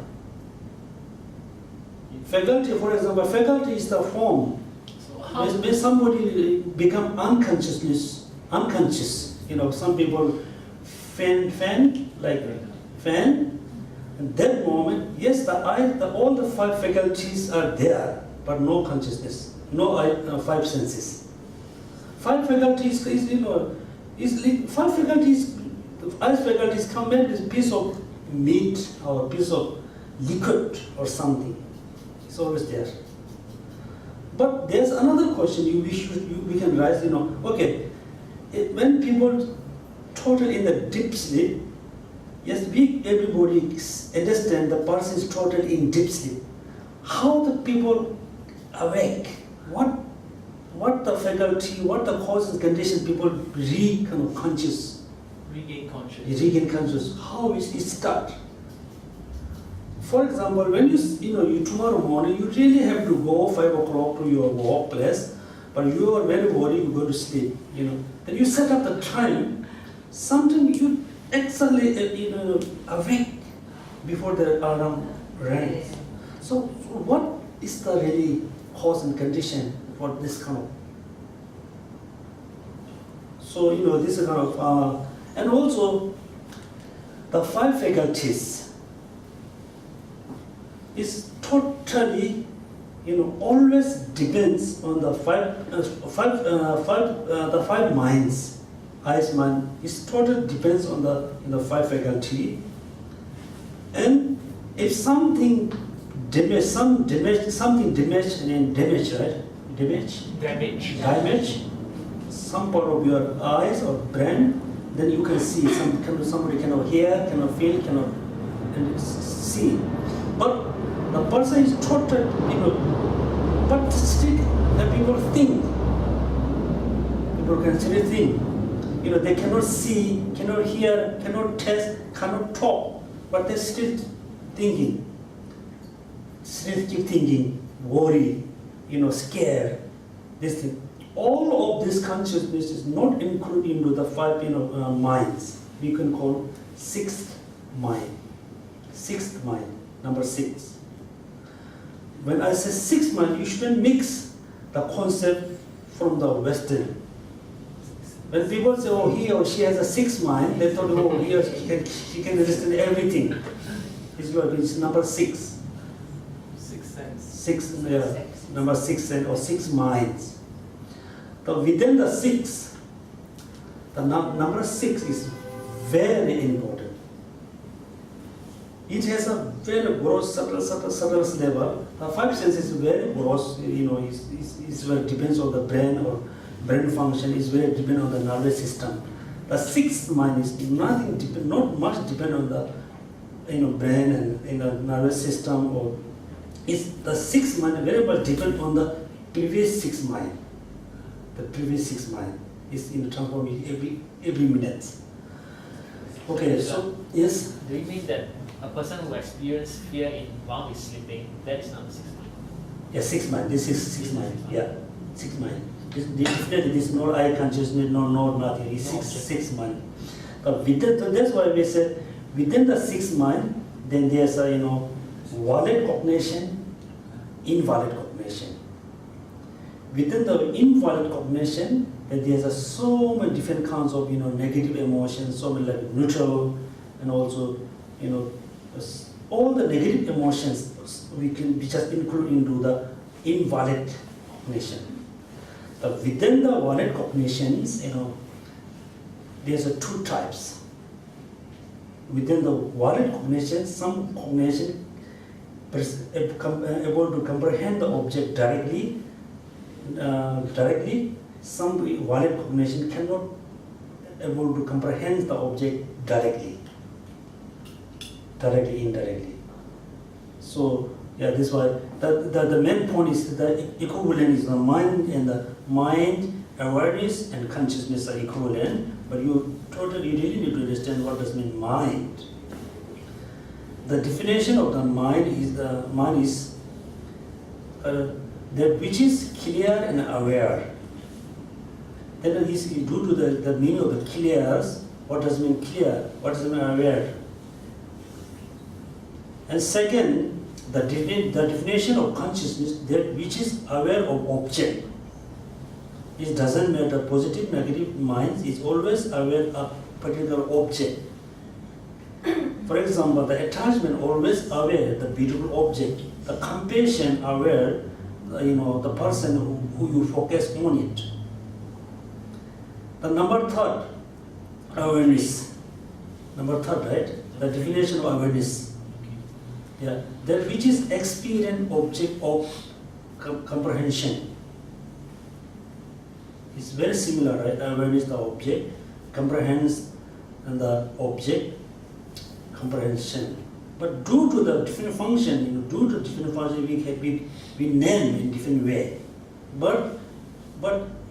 Faculty, for example, faculty is the form. So how? When somebody become unconscious, some people fan, and that moment, yes, all the five faculties are there, but no consciousness, no five senses. Five faculties five faculties, eye faculties come in with piece of meat or piece of liquid or something. It's always there. But there's another question we can raise. Okay, when people total in the deep sleep, yes, everybody understand the person is total in deep sleep. How the people awake? What the faculty? What the causes condition people regain conscious? How is it start? For example, when you tomorrow morning, you really have to go 5 o'clock to your workplace, but you are very worried, you go to sleep, Then you set up the time, sometimes you actually, awake before the alarm rings. So what is the really cause and condition for this kind of? So, this is kind of, and also the five faculties, is totally, always depends on the five minds. Eyes, mind is totally depends on the five faculty. And if something damage, damage some part of your eyes or brain, then you can see somebody cannot hear, cannot feel, cannot see. But the person is total, but still the people think. People can still think. They cannot see, cannot hear, cannot taste, cannot talk, but they're still thinking. Still keep thinking, worry, scared, this thing. All of this consciousness is not included into the five, minds. We can call sixth mind. Sixth mind. Number 6. When I say sixth mind, you shouldn't mix the concept from the Western. When people say, oh, he or she has a sixth mind, they thought, oh, he or she can understand everything. It's number 6. Sixth sense. Number 6 or 6 minds. So within the 6, the number 6 is very important. It has a very gross, subtle level. The 5 senses is very gross, it's very depends on the brain or brain function, is very depend on the nervous system. The 6th mind is not much depend on the brain and nervous system, or is the 6th mind very much depend on the previous 6 mind. The previous 6 mind is transforming every minute. Okay, so yes. Do you mean that a person who experiences fear while he's sleeping, that is not the 6th mind? Yeah, 6 mind. This is 6 mind. Yeah, 6 mind. Definitely, this no eye consciousness, no nothing. It's 6 mind. But that's why we said within the 6 mind, then there's a valid cognition, invalid cognition. Within the invalid cognition, then there's so many different kinds of negative emotions, so many like neutral, and also all the negative emotions we just include into the invalid cognition. But within the valid cognitions, there's 2 types. Within the valid cognition, some cognition able to comprehend the object directly. Some valid cognition cannot able to comprehend the object directly, indirectly. So yeah, this is why the main point is the equivalent is the mind, and the mind, awareness and consciousness are equivalent, but you really need to understand what does mean mind. The definition of the mind is that which is clear and aware. Then is due to the meaning of the clears, what does mean clear, what does mean aware. And second, the definition of consciousness, that which is aware of object. It doesn't matter positive, negative minds is always aware of particular object. For example, the attachment always aware the beautiful object. The compassion aware, the person who you focus on it. The number 3, awareness. Number 3, right? The definition of awareness. Yeah, that which is experienced object of comprehension. It's very similar, right? Awareness the object, comprehends and the object, comprehension. But due to the different function, we name in different way. But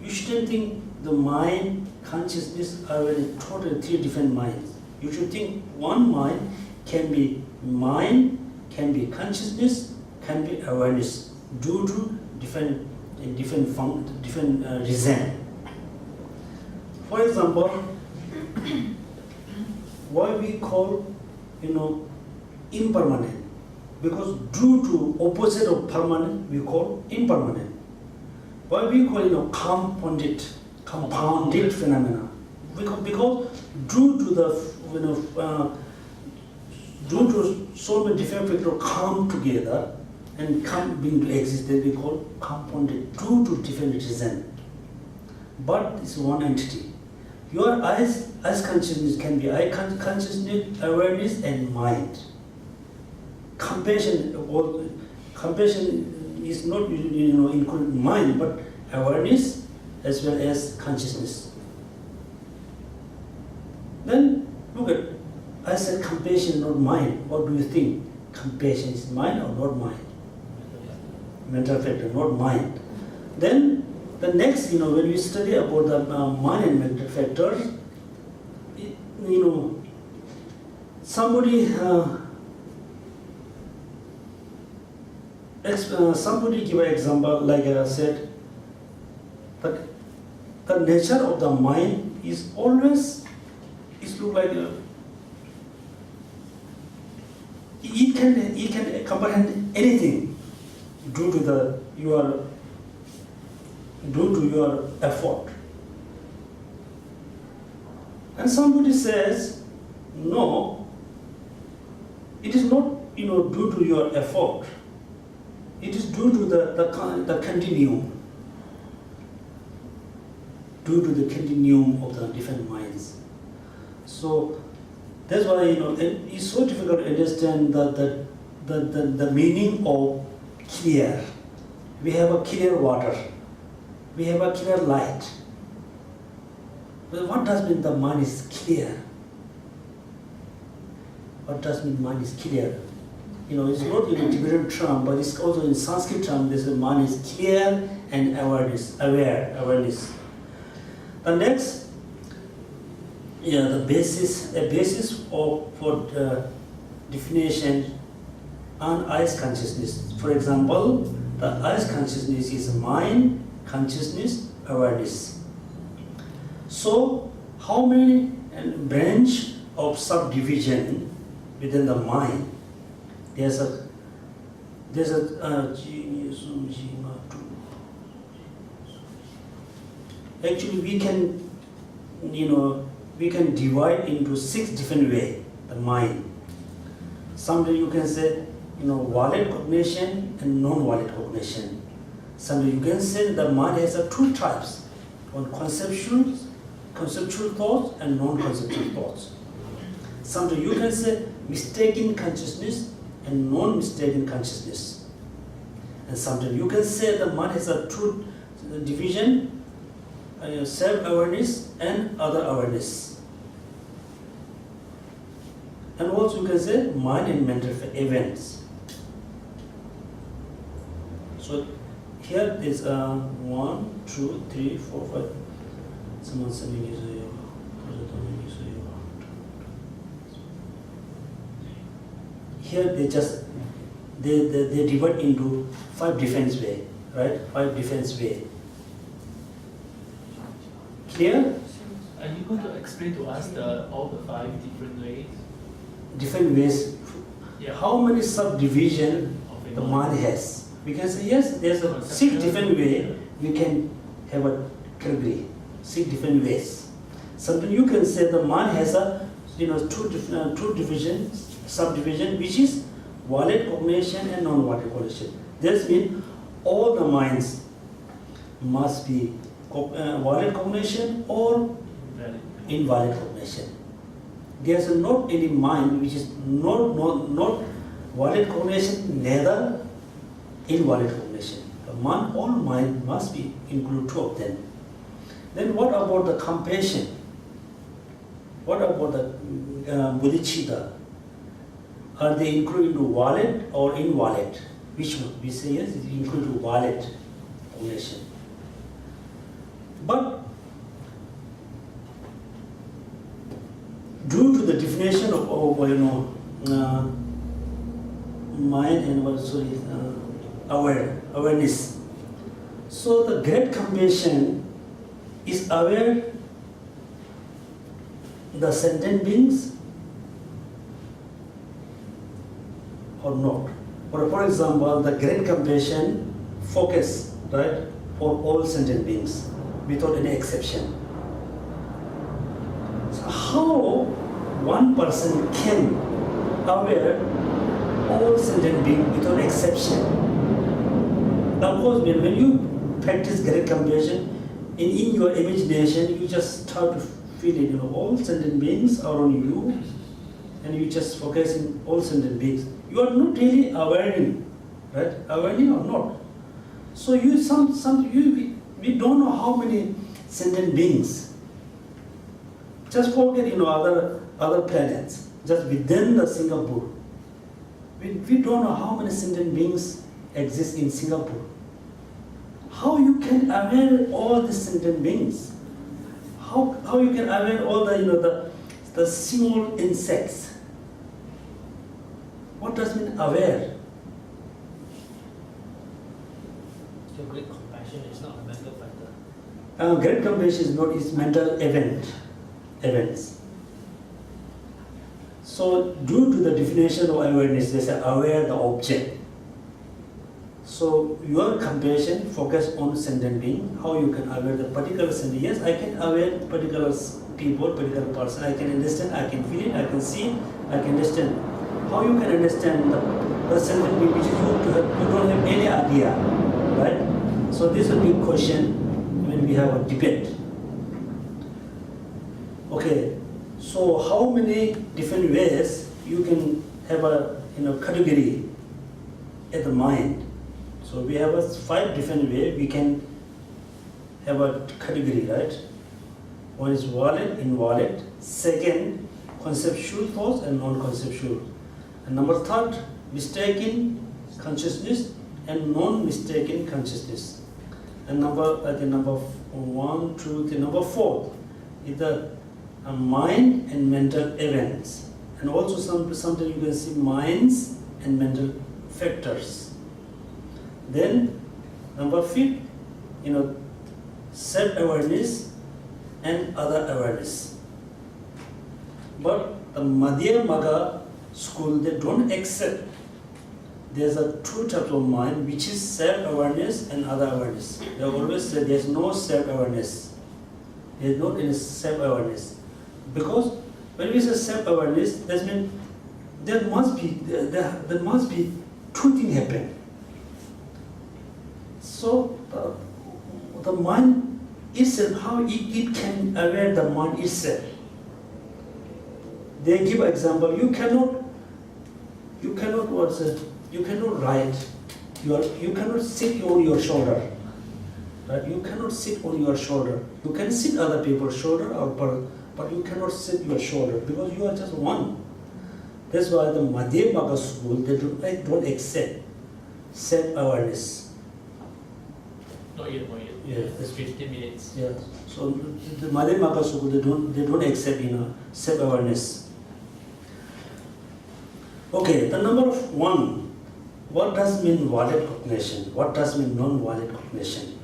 you shouldn't think the mind, consciousness are totally 3 different minds. You should think one mind can be mind, can be consciousness, can be awareness, due to different reason. For example, why we call impermanent? Because due to opposite of permanent, we call impermanent. Why we call compounded phenomena? Because due to the due to so many different factors come together and come into existence, we call compounded due to different reasons. But it's one entity. Your eyes consciousness can be eye consciousness, awareness, and mind. Compassion is not include mind, but awareness as well as consciousness. Then look at, I said compassion, not mind. What do you think? Compassion is mind or not mind? Mental factor, not mind. Then the next, when we study about the mind and mental factors, somebody give an example, like I said, but the nature of the mind is always, look like it can comprehend anything due to your effort. And somebody says, no, it is not due to your effort. It is due to the continuum. Due to the continuum of the different minds. So that's why it's so difficult to understand the meaning of clear. We have a clear water. We have a clear light. But what does mean the mind is clear? What does mean mind is clear? It's not in a Tibetan term, but it's also in Sanskrit term. This mind is clear and awareness. The next, a basis for definition on eyes consciousness. For example, the eyes consciousness is mind, consciousness, awareness. So, how many branch of subdivision within the mind? There's a actually we can divide into 6 different ways the mind. Someday you can say valid cognition and non-valid cognition. Someday you can say the mind has 2 types, one conceptual thoughts and non-conceptual thoughts. Someday you can say mistaken consciousness and non-mistaken consciousness. And sometimes you can say the mind has 2 division, self-awareness and other awareness. And also you can say mind and mental events. So here is 1, 2, 3, 4, 5. Someone saying is here they divide into 5 different ways, right? 5 different ways. Clear? Are you going to explain to us all the 5 different ways? Different ways. Yeah. How many subdivision the mind has? We can say yes. There's 6 different ways. We can have a category. 6 different ways. Sometimes you can say the mind has 2 divisions. Subdivision, which is valid cognition and non-valid cognition. This means all the minds must be valid cognition or invalid cognition. There is not any mind which is not valid cognition, neither invalid cognition. All mind must be include 2 of them. Then what about the compassion? What about the bodhicitta? Are they included into valid or invalid? Which one? We say yes, it includes valid cognition. But due to the definition of mind and awareness, so the great compassion is aware the sentient beings or not. For example, the great compassion focus, right, for all sentient beings without any exception. So how one person can aware all sentient beings without exception? Of course, when you practice great compassion, in your imagination, you just start to feel it. All sentient beings are on you, and you just focus on all sentient beings. You are not really awareing, right? Awareing or not. So we don't know how many sentient beings. Just forget other planets, just within the Singapore. We don't know how many sentient beings exist in Singapore. How you can aware all the sentient beings? How you can aware all the small insects? What does mean aware? So great compassion is not a mental factor. Great compassion is not, it's mental events. So due to the definition of awareness, they say aware the object. So your compassion focus on sentient being, how you can aware the particular sentient. Yes, I can aware particular people, particular person. I can understand, I can feel it, I can see it, I can understand. How you can understand the sentient being which is you don't have any idea, right? So this is a big question when we have a debate. Okay, so how many different ways you can have a category at the mind? So we have 5 different ways we can have a category, right? One is valid, invalid. Second, conceptual thoughts and non-conceptual. And number 3, mistaken consciousness and non-mistaken consciousness. And number 1, 2, 3. Number 4 is the mind and mental events. And also sometimes you can see minds and mental factors. Then number 5, self-awareness and other awareness. But the Madhyamaka school, they don't accept. There's a 2 types of mind, which is self-awareness and other awareness. They always say there's no self-awareness. There's not any self-awareness. Because when we say self-awareness, that means there must be 2 things happen. So the mind itself, how it can aware the mind itself. They give example. You cannot write. You cannot sit on your shoulder. Right? You cannot sit on your shoulder. You can sit other people's shoulder, but you cannot sit your shoulder because you are just one. That's why the Madhyamaka school, they don't accept self-awareness. Not yet. Yeah, It's 15 minutes. Yeah. So the Madhyamaka school, they don't accept self-awareness. Okay, the number 1. What does mean valid cognition? What does mean non-valid cognition?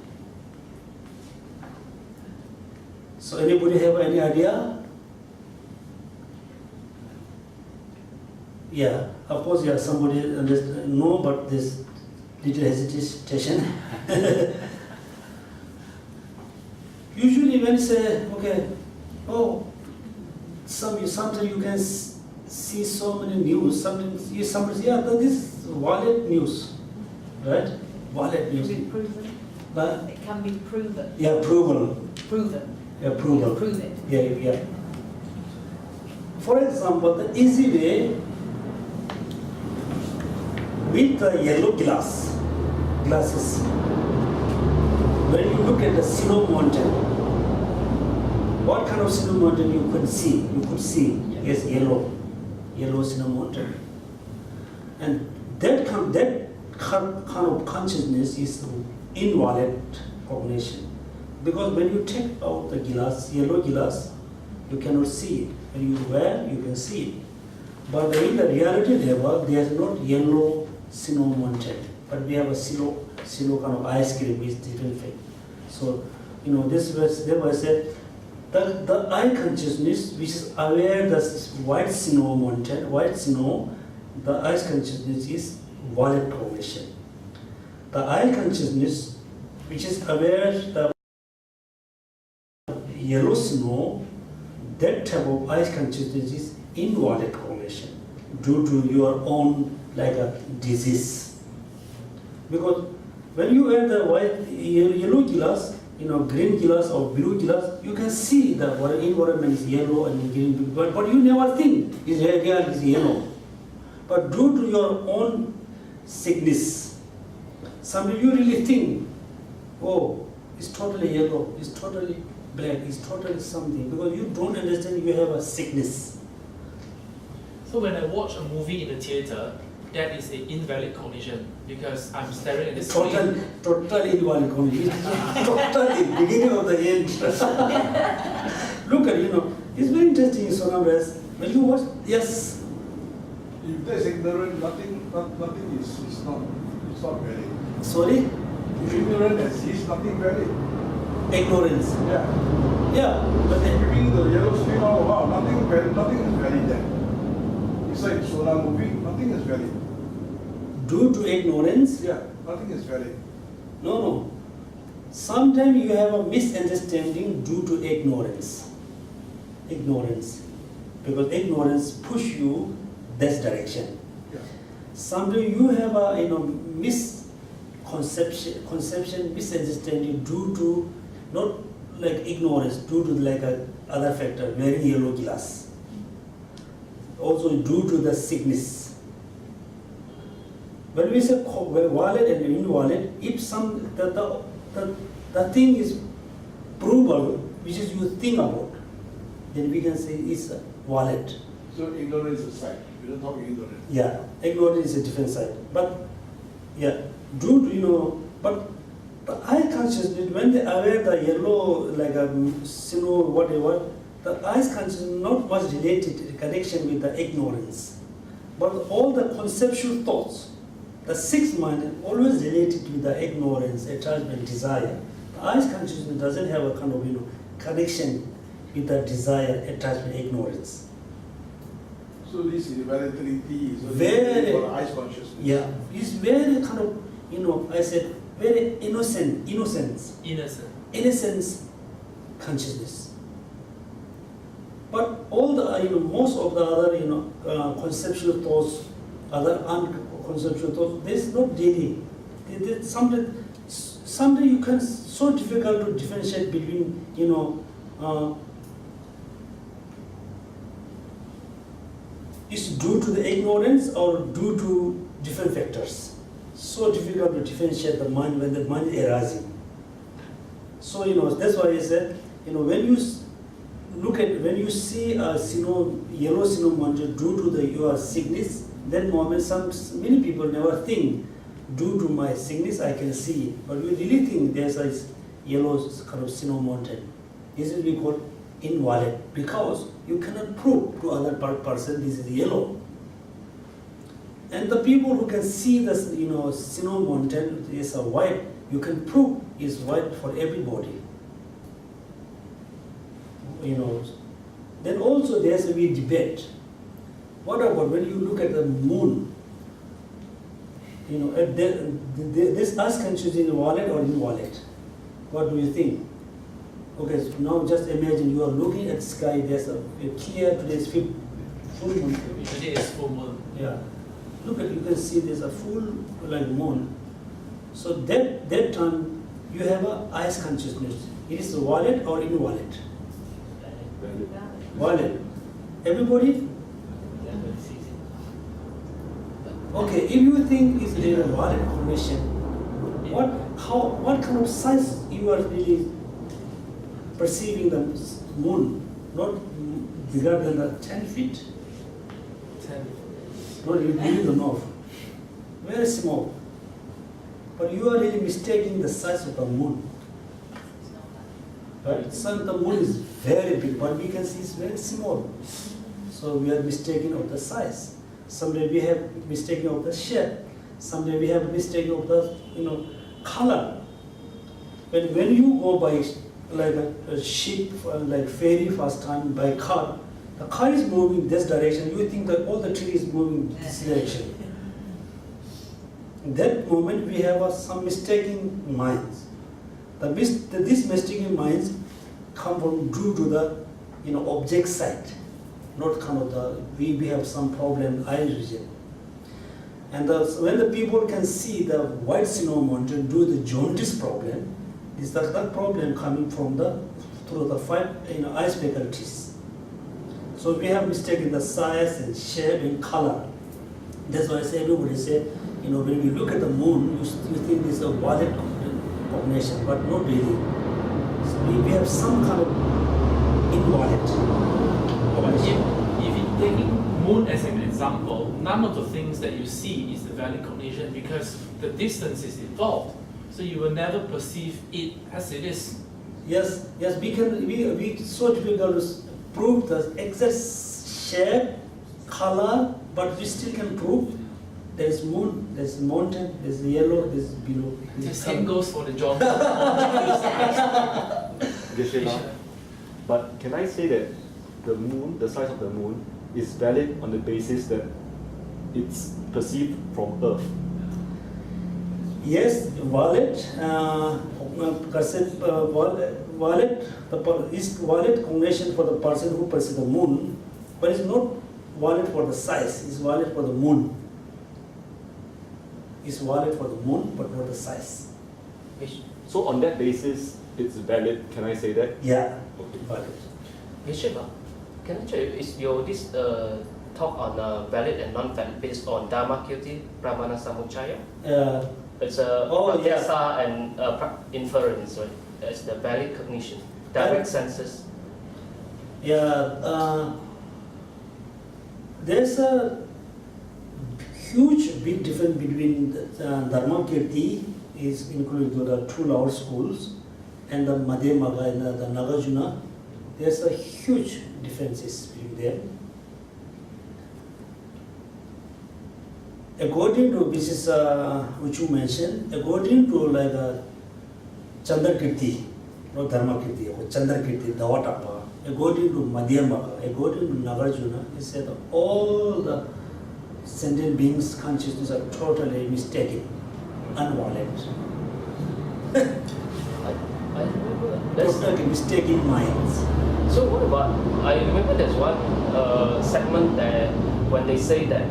So anybody have any idea? Yeah, of course, yeah, somebody know, but this little hesitation. Usually when you say, okay, sometimes you can see so many news, sometimes you say, yeah, this is valid news, right? Valid news. Can be proven. But, It can be proven. yeah, proven. Proven. Yeah, You proven. can prove it. Yeah. For example, the easy way with the yellow glasses. When you look at the snow mountain, what kind of snow mountain you could see? You could see, yes, yellow snow mountain. And that kind of consciousness is invalid cognition. Because when you take out the yellow glass, you cannot see it. When you wear, you can see it. But in the reality level, there is not yellow snow mountain, but we have a snow kind of ice cream with different thing. So, this was, they were said, the eye consciousness, which is aware that white snow mountain, white snow, the eye consciousness is valid cognition. The eye consciousness, which is aware the yellow snow, that type of eye consciousness is invalid cognition due to your own like a disease. Because when you wear the yellow glass, green glass or blue glass, you can see the environment is yellow and green, but you never think it's yellow. But due to your own sickness, sometimes you really think, it's totally yellow, it's totally black, it's totally something, because you don't understand you have a sickness. So when I watch a movie in the theater, that is an invalid cognition because I'm staring at the screen. Totally invalid cognition. Totally, beginning of the end. Look at, it's very interesting, Sonamres. When you watch, yes. If there's ignorant, nothing is not valid. Sorry? If ignorance is nothing valid. Ignorance. Yeah. Yeah, but then, Giving the yellow screen all about, nothing is valid there. It's like Solar movie, nothing is valid. due to ignorance, Yeah. Nothing is valid. No. Sometimes you have a misunderstanding due to ignorance. Ignorance. Because ignorance push you this direction. Yeah. Sometimes you have a misconception, misunderstanding due to not like ignorance, due to like a other factor, wearing yellow glass. Also due to the sickness. When we say valid and invalid, if the thing is provable, which is you think about, then we can say it's valid. So ignorance is a side. We don't talk ignorance. Yeah, ignorance is a different side. But yeah, due to but eye consciousness, when they aware the yellow like a whatever, the eye consciousness is not much related to the connection with the ignorance. But all the conceptual thoughts, the sixth mind is always related with the ignorance, attachment, desire. The eye consciousness doesn't have a kind of connection with the desire, attachment, ignorance. So this volatility is Very, for eyes consciousness. yeah, it's very kind of I said very innocent consciousness. But all the most of the other conceptual thoughts, other unconceptual thoughts, there's not really. Sometimes you can so difficult to differentiate between it's due to the ignorance or due to different factors. So difficult to differentiate the mind when the mind is arising. So that's why I said when you when you see a yellow cinnamon due to your sickness, then moment many people never think due to my sickness I can see it, but we really think there's a yellow kind of cinnamon. This is we call invalid because you cannot prove to other person this is yellow. And the people who can see the snow mountain is a white, you can prove is white for everybody. Then also there's a big debate. What about when you look at the moon? This us can choose invalid or invalid. What do you think? Okay, so now just imagine you are looking at the sky. There's a clear today's full moon. Today is full moon. Yeah. Look at, you can see there's a full moon. So that time you have a eyes consciousness. It is valid or invalid? Valid. Everybody? Okay, if you think it's a valid information, what kind of size you are really perceiving the moon? Not bigger than the 10 feet. 10. Not even the north. Very small. But you are really mistaking the size of the moon. Right? The moon is very big, but we can see it's very small. So we are mistaken of the size. Someday we have mistaken of the shape. Someday we have mistaken of the color. When you go by like a ship, like ferry first time by car, the car is moving this direction. You think that all the tree is moving this direction. In that moment we have some mistaken minds. These mistaken minds come from due to the object side, not kind of the we have some problem eye region. And when the people can see the white snow mountain due to the jaundice problem, is that problem coming from through the five eyes faculties. So we have mistaken the size and shape and color. That's why I say everybody say, when you look at the moon, you think it's a valid combination, but not really. So we have some kind of invalid combination. If you taking moon as an example, none of the things that you see is the valid cognition because the distance is involved. So you will never perceive it as it is. Yes, we so difficult to prove the exact shape, color, but we still can prove there's moon, there's mountain, there's yellow, there's below. The same goes for the job. Geshe, but can I say that the moon, the size of the moon, is valid on the basis that it's perceived from Earth? Yes, valid. Valid. Is valid combination for the person who perceives the moon, but it's not valid for the size. It's valid for the moon. It's valid for the moon, but not the size. So on that basis, it's valid. Can I say that? Yeah, Okay. valid. Geshe, can I check, is your this talk on valid and non-valid based on Dharma Kirti, Pramana Samuchaya? It's a pratyasa and inference, right? It's the valid cognition, direct senses. Yeah, there's a huge big difference between the Dharma Kirti is included the 2 lower schools and the Madhyamaga and the Nagarjuna. There's a huge differences between them. According to, this is which you mentioned, according to like Chandra Kirti, not Dharma Kirti, Chandra Kirti, Davatapa, according to Madhyamaga, according to Nagarjuna, he said all the sentient beings' consciousness are totally mistaken, unvalid. I remember that's Totally mistaken minds. so. What about? I remember there's one segment that when they say that,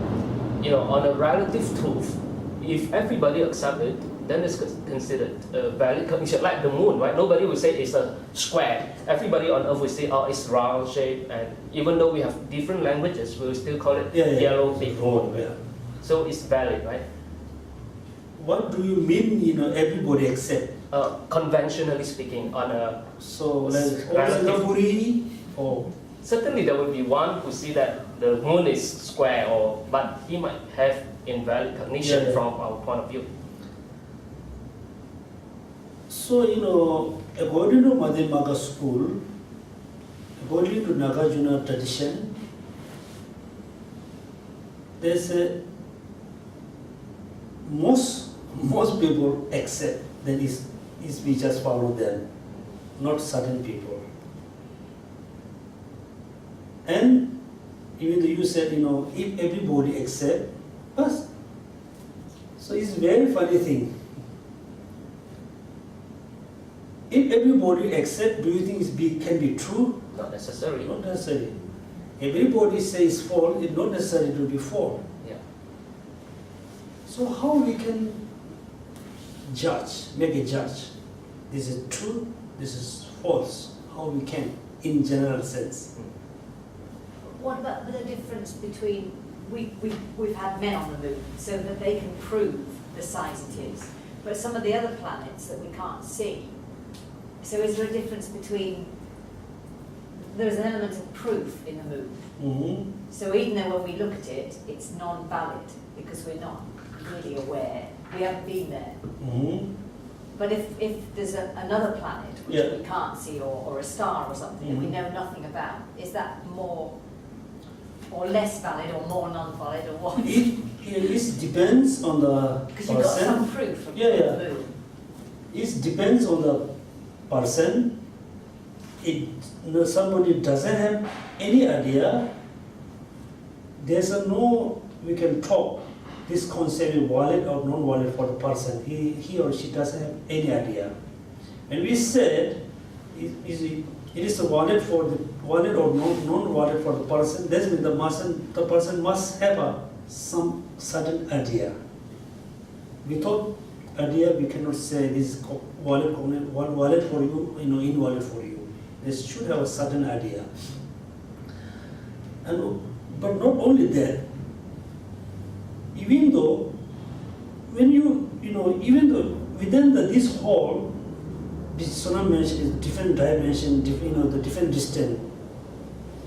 you know, on a relative truth, if everybody accepts it, then it's considered a valid cognition. Like the moon, right? Nobody will say it's a square. Everybody on Earth will say, oh, it's round shape, and even though we have different languages, we will still call it yellow big moon. Yeah. So it's valid, right? What do you mean, everybody accept? Conventionally speaking, on a So, like, relative- Puri, or certainly there will be one who see that the moon is square, but he might have invalid cognition Yeah. from our point of view. so, according to Madhyamaga school, according to Nagarjuna tradition, there's a most people accept that is we just follow them, not certain people. And even though you said, if everybody accept us, so it's very funny thing. If everybody accept, do you think can be true? Not necessarily. Not necessarily. Everybody says false, it's not necessary to be false. Yeah. So how we can make a judge? This is true, this is false. How we can, in general sense? What about the difference between, we've had men on the moon so that they can prove the size it is, but some of the other planets that we can't see. So is there a difference between, there's an element of proof in the moon. Mm-hmm. So even though when we look at it, it's non-valid because we're not really aware, we haven't been there. Mm-hmm. But if there's another planet which Yeah. we can't see, or a star or something that we know nothing about, is that more or less valid or more non-valid or what? It depends on the Because you've got some person. proof from Yeah. the moon. It depends on the person. Somebody doesn't have any idea. There's we can talk this concept is valid or non-valid for the person. He or she doesn't have any idea. And we said it is valid or non-valid for the person. That means the person must have some certain idea. Without idea, we cannot say this is valid for you, invalid for you. They should have a certain idea. But not only that. Even though even though within this hall, this Sona mentioned is different dimension, the different distance.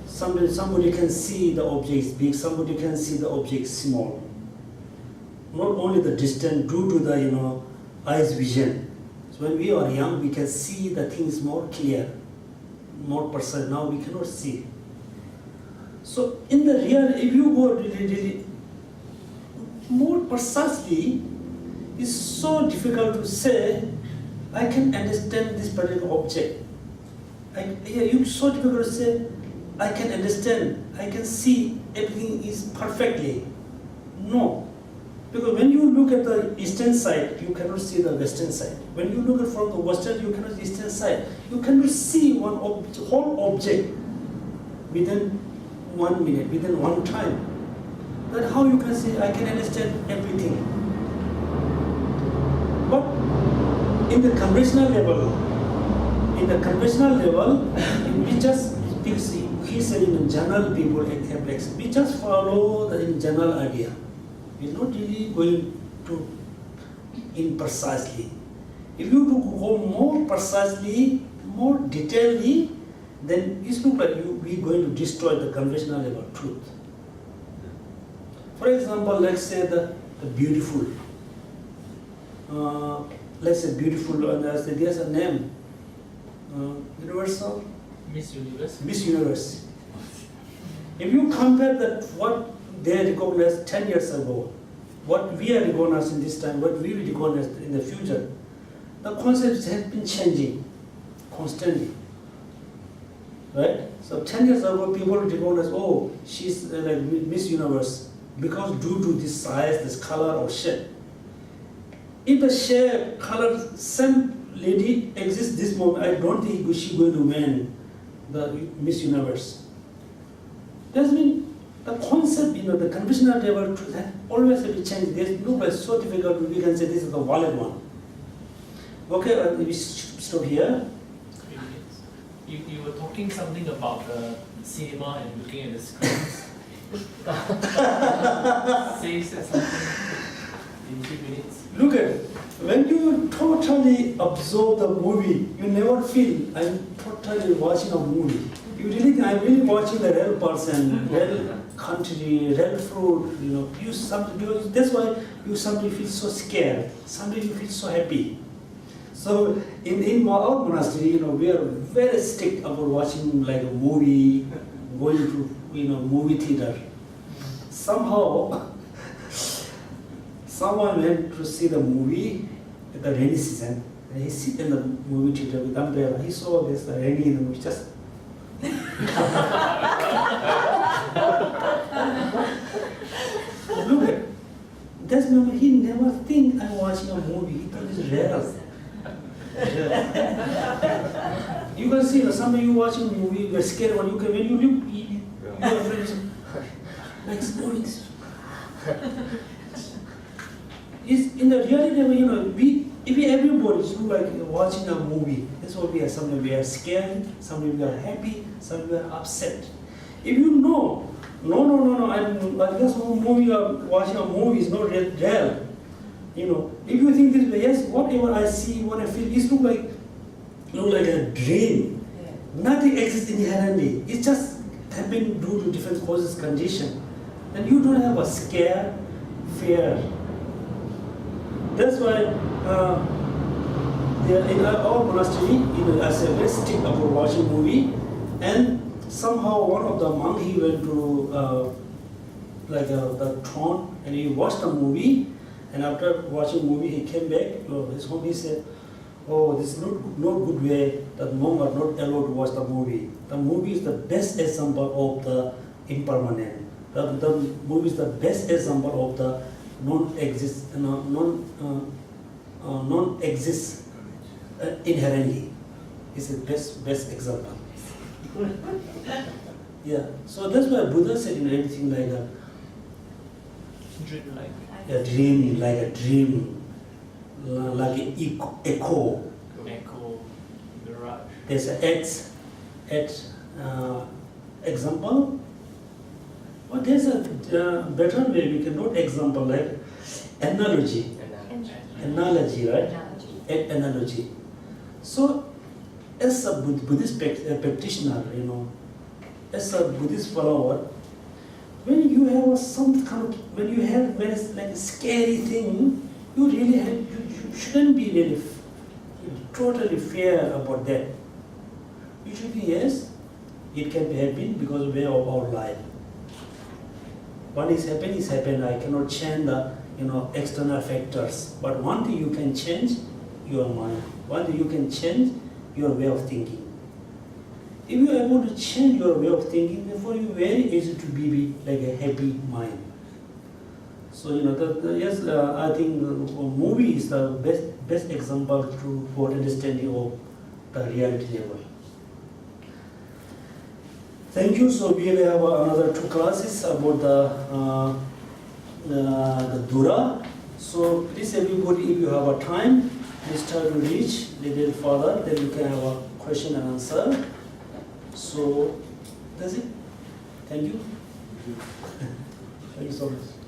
Somebody can see the objects big, somebody can see the objects small. Not only the distance due to the eyes vision. So when we are young, we can see the things more clear, more precise. Now we cannot see. So in the real, if you go really more precisely, it's so difficult to say, I can understand this particular object. It's so difficult to say, I can understand, I can see everything is perfectly. No. Because when you look at the eastern side, you cannot see the western side. When you look at from the western, you cannot see the eastern side. You cannot see one whole object within 1 minute, within one time. Then how you can say, I can understand everything. But in the conventional level, we just, he said in general people, we just follow the general idea. We're not really going to in precisely. If you go more precisely, more detailedly, then it's look like we're going to destroy the conventional level truth. For example, let's say the beautiful. Let's say beautiful, and there's a name. Universal? Miss Universe. Miss Universe. If you compare that what they recognized 10 years ago, what we are recognizing this time, what we will recognize in the future, the concepts have been changing constantly. Right? So 10 years ago, people recognize, oh, she's like Miss Universe because due to this size, this color or shape. If the shape, color, same lady exists this moment, I don't think she's going to win the Miss Universe. That means the concept, the conventional level truth has always been changed. There's no way so difficult we can say this is the valid one. Okay, we stop here. You were talking something about the cinema and looking at the screens. Say something in 2 minutes. Look at, when you totally absorb the movie, you never feel I'm totally watching a movie. You really think I'm really watching the real person, real country, real fruit, because that's why you suddenly feel so scared, suddenly you feel so happy. So in our monastery, we are very strict about watching like a movie, going to movie theater. Somehow, someone went to see the movie at the rainy season, and he sit in the movie theater with umbrella. He saw this rainy in the movie, just. Look at, that's no, he never think I'm watching a movie. He thought it's real. You can see somebody you watching a movie, you're scared when you look, you're afraid. Like stories. It's in the reality, if everybody is like watching a movie, that's what we are. Sometimes we are scared, sometimes we are happy, sometimes we are upset. If you know, no, I'm like this whole movie, watching a movie is not real. If you think this way, yes, whatever I see, what I feel, it look like a dream. Yeah. Nothing exists inherently. It just happened due to different causes, condition. And you don't have a scare, fear. That's why in our monastery, I say very strict about watching movie. And somehow one of the monks, he went to the throne and he watched the movie. And after watching movie, he came back to his home. He said, "Oh, this is not good way that monks are not allowed to watch the movie. The movie is the best example of the impermanent. The movie is the best example of the non-exist inherently. It's the best example." Yeah. So that's why Buddha said in everything like a Dream-like. a dream, like a dream, like an echo. Echo, mirage. There's an example. But there's a better way we can note example like analogy. Analogy, right? Analogy. So, as a Buddhist practitioner, as a Buddhist follower, when you have when it's like a scary thing, you shouldn't be really totally fear about that. You should be, yes, it can be happening because of way of our life. What is happened. I cannot change the external factors. But one thing you can change, your mind. One thing you can change, your way of thinking. If you are able to change your way of thinking, therefore you very easy to be like a happy mind. So yes, I think movie is the best example for understanding of the reality level. Thank you. So we have another 2 classes about the Dudra. So please everybody, if you have a time, please try to reach a little further, then you can have a question and answer. So that's it. Thank you. Thank you so much.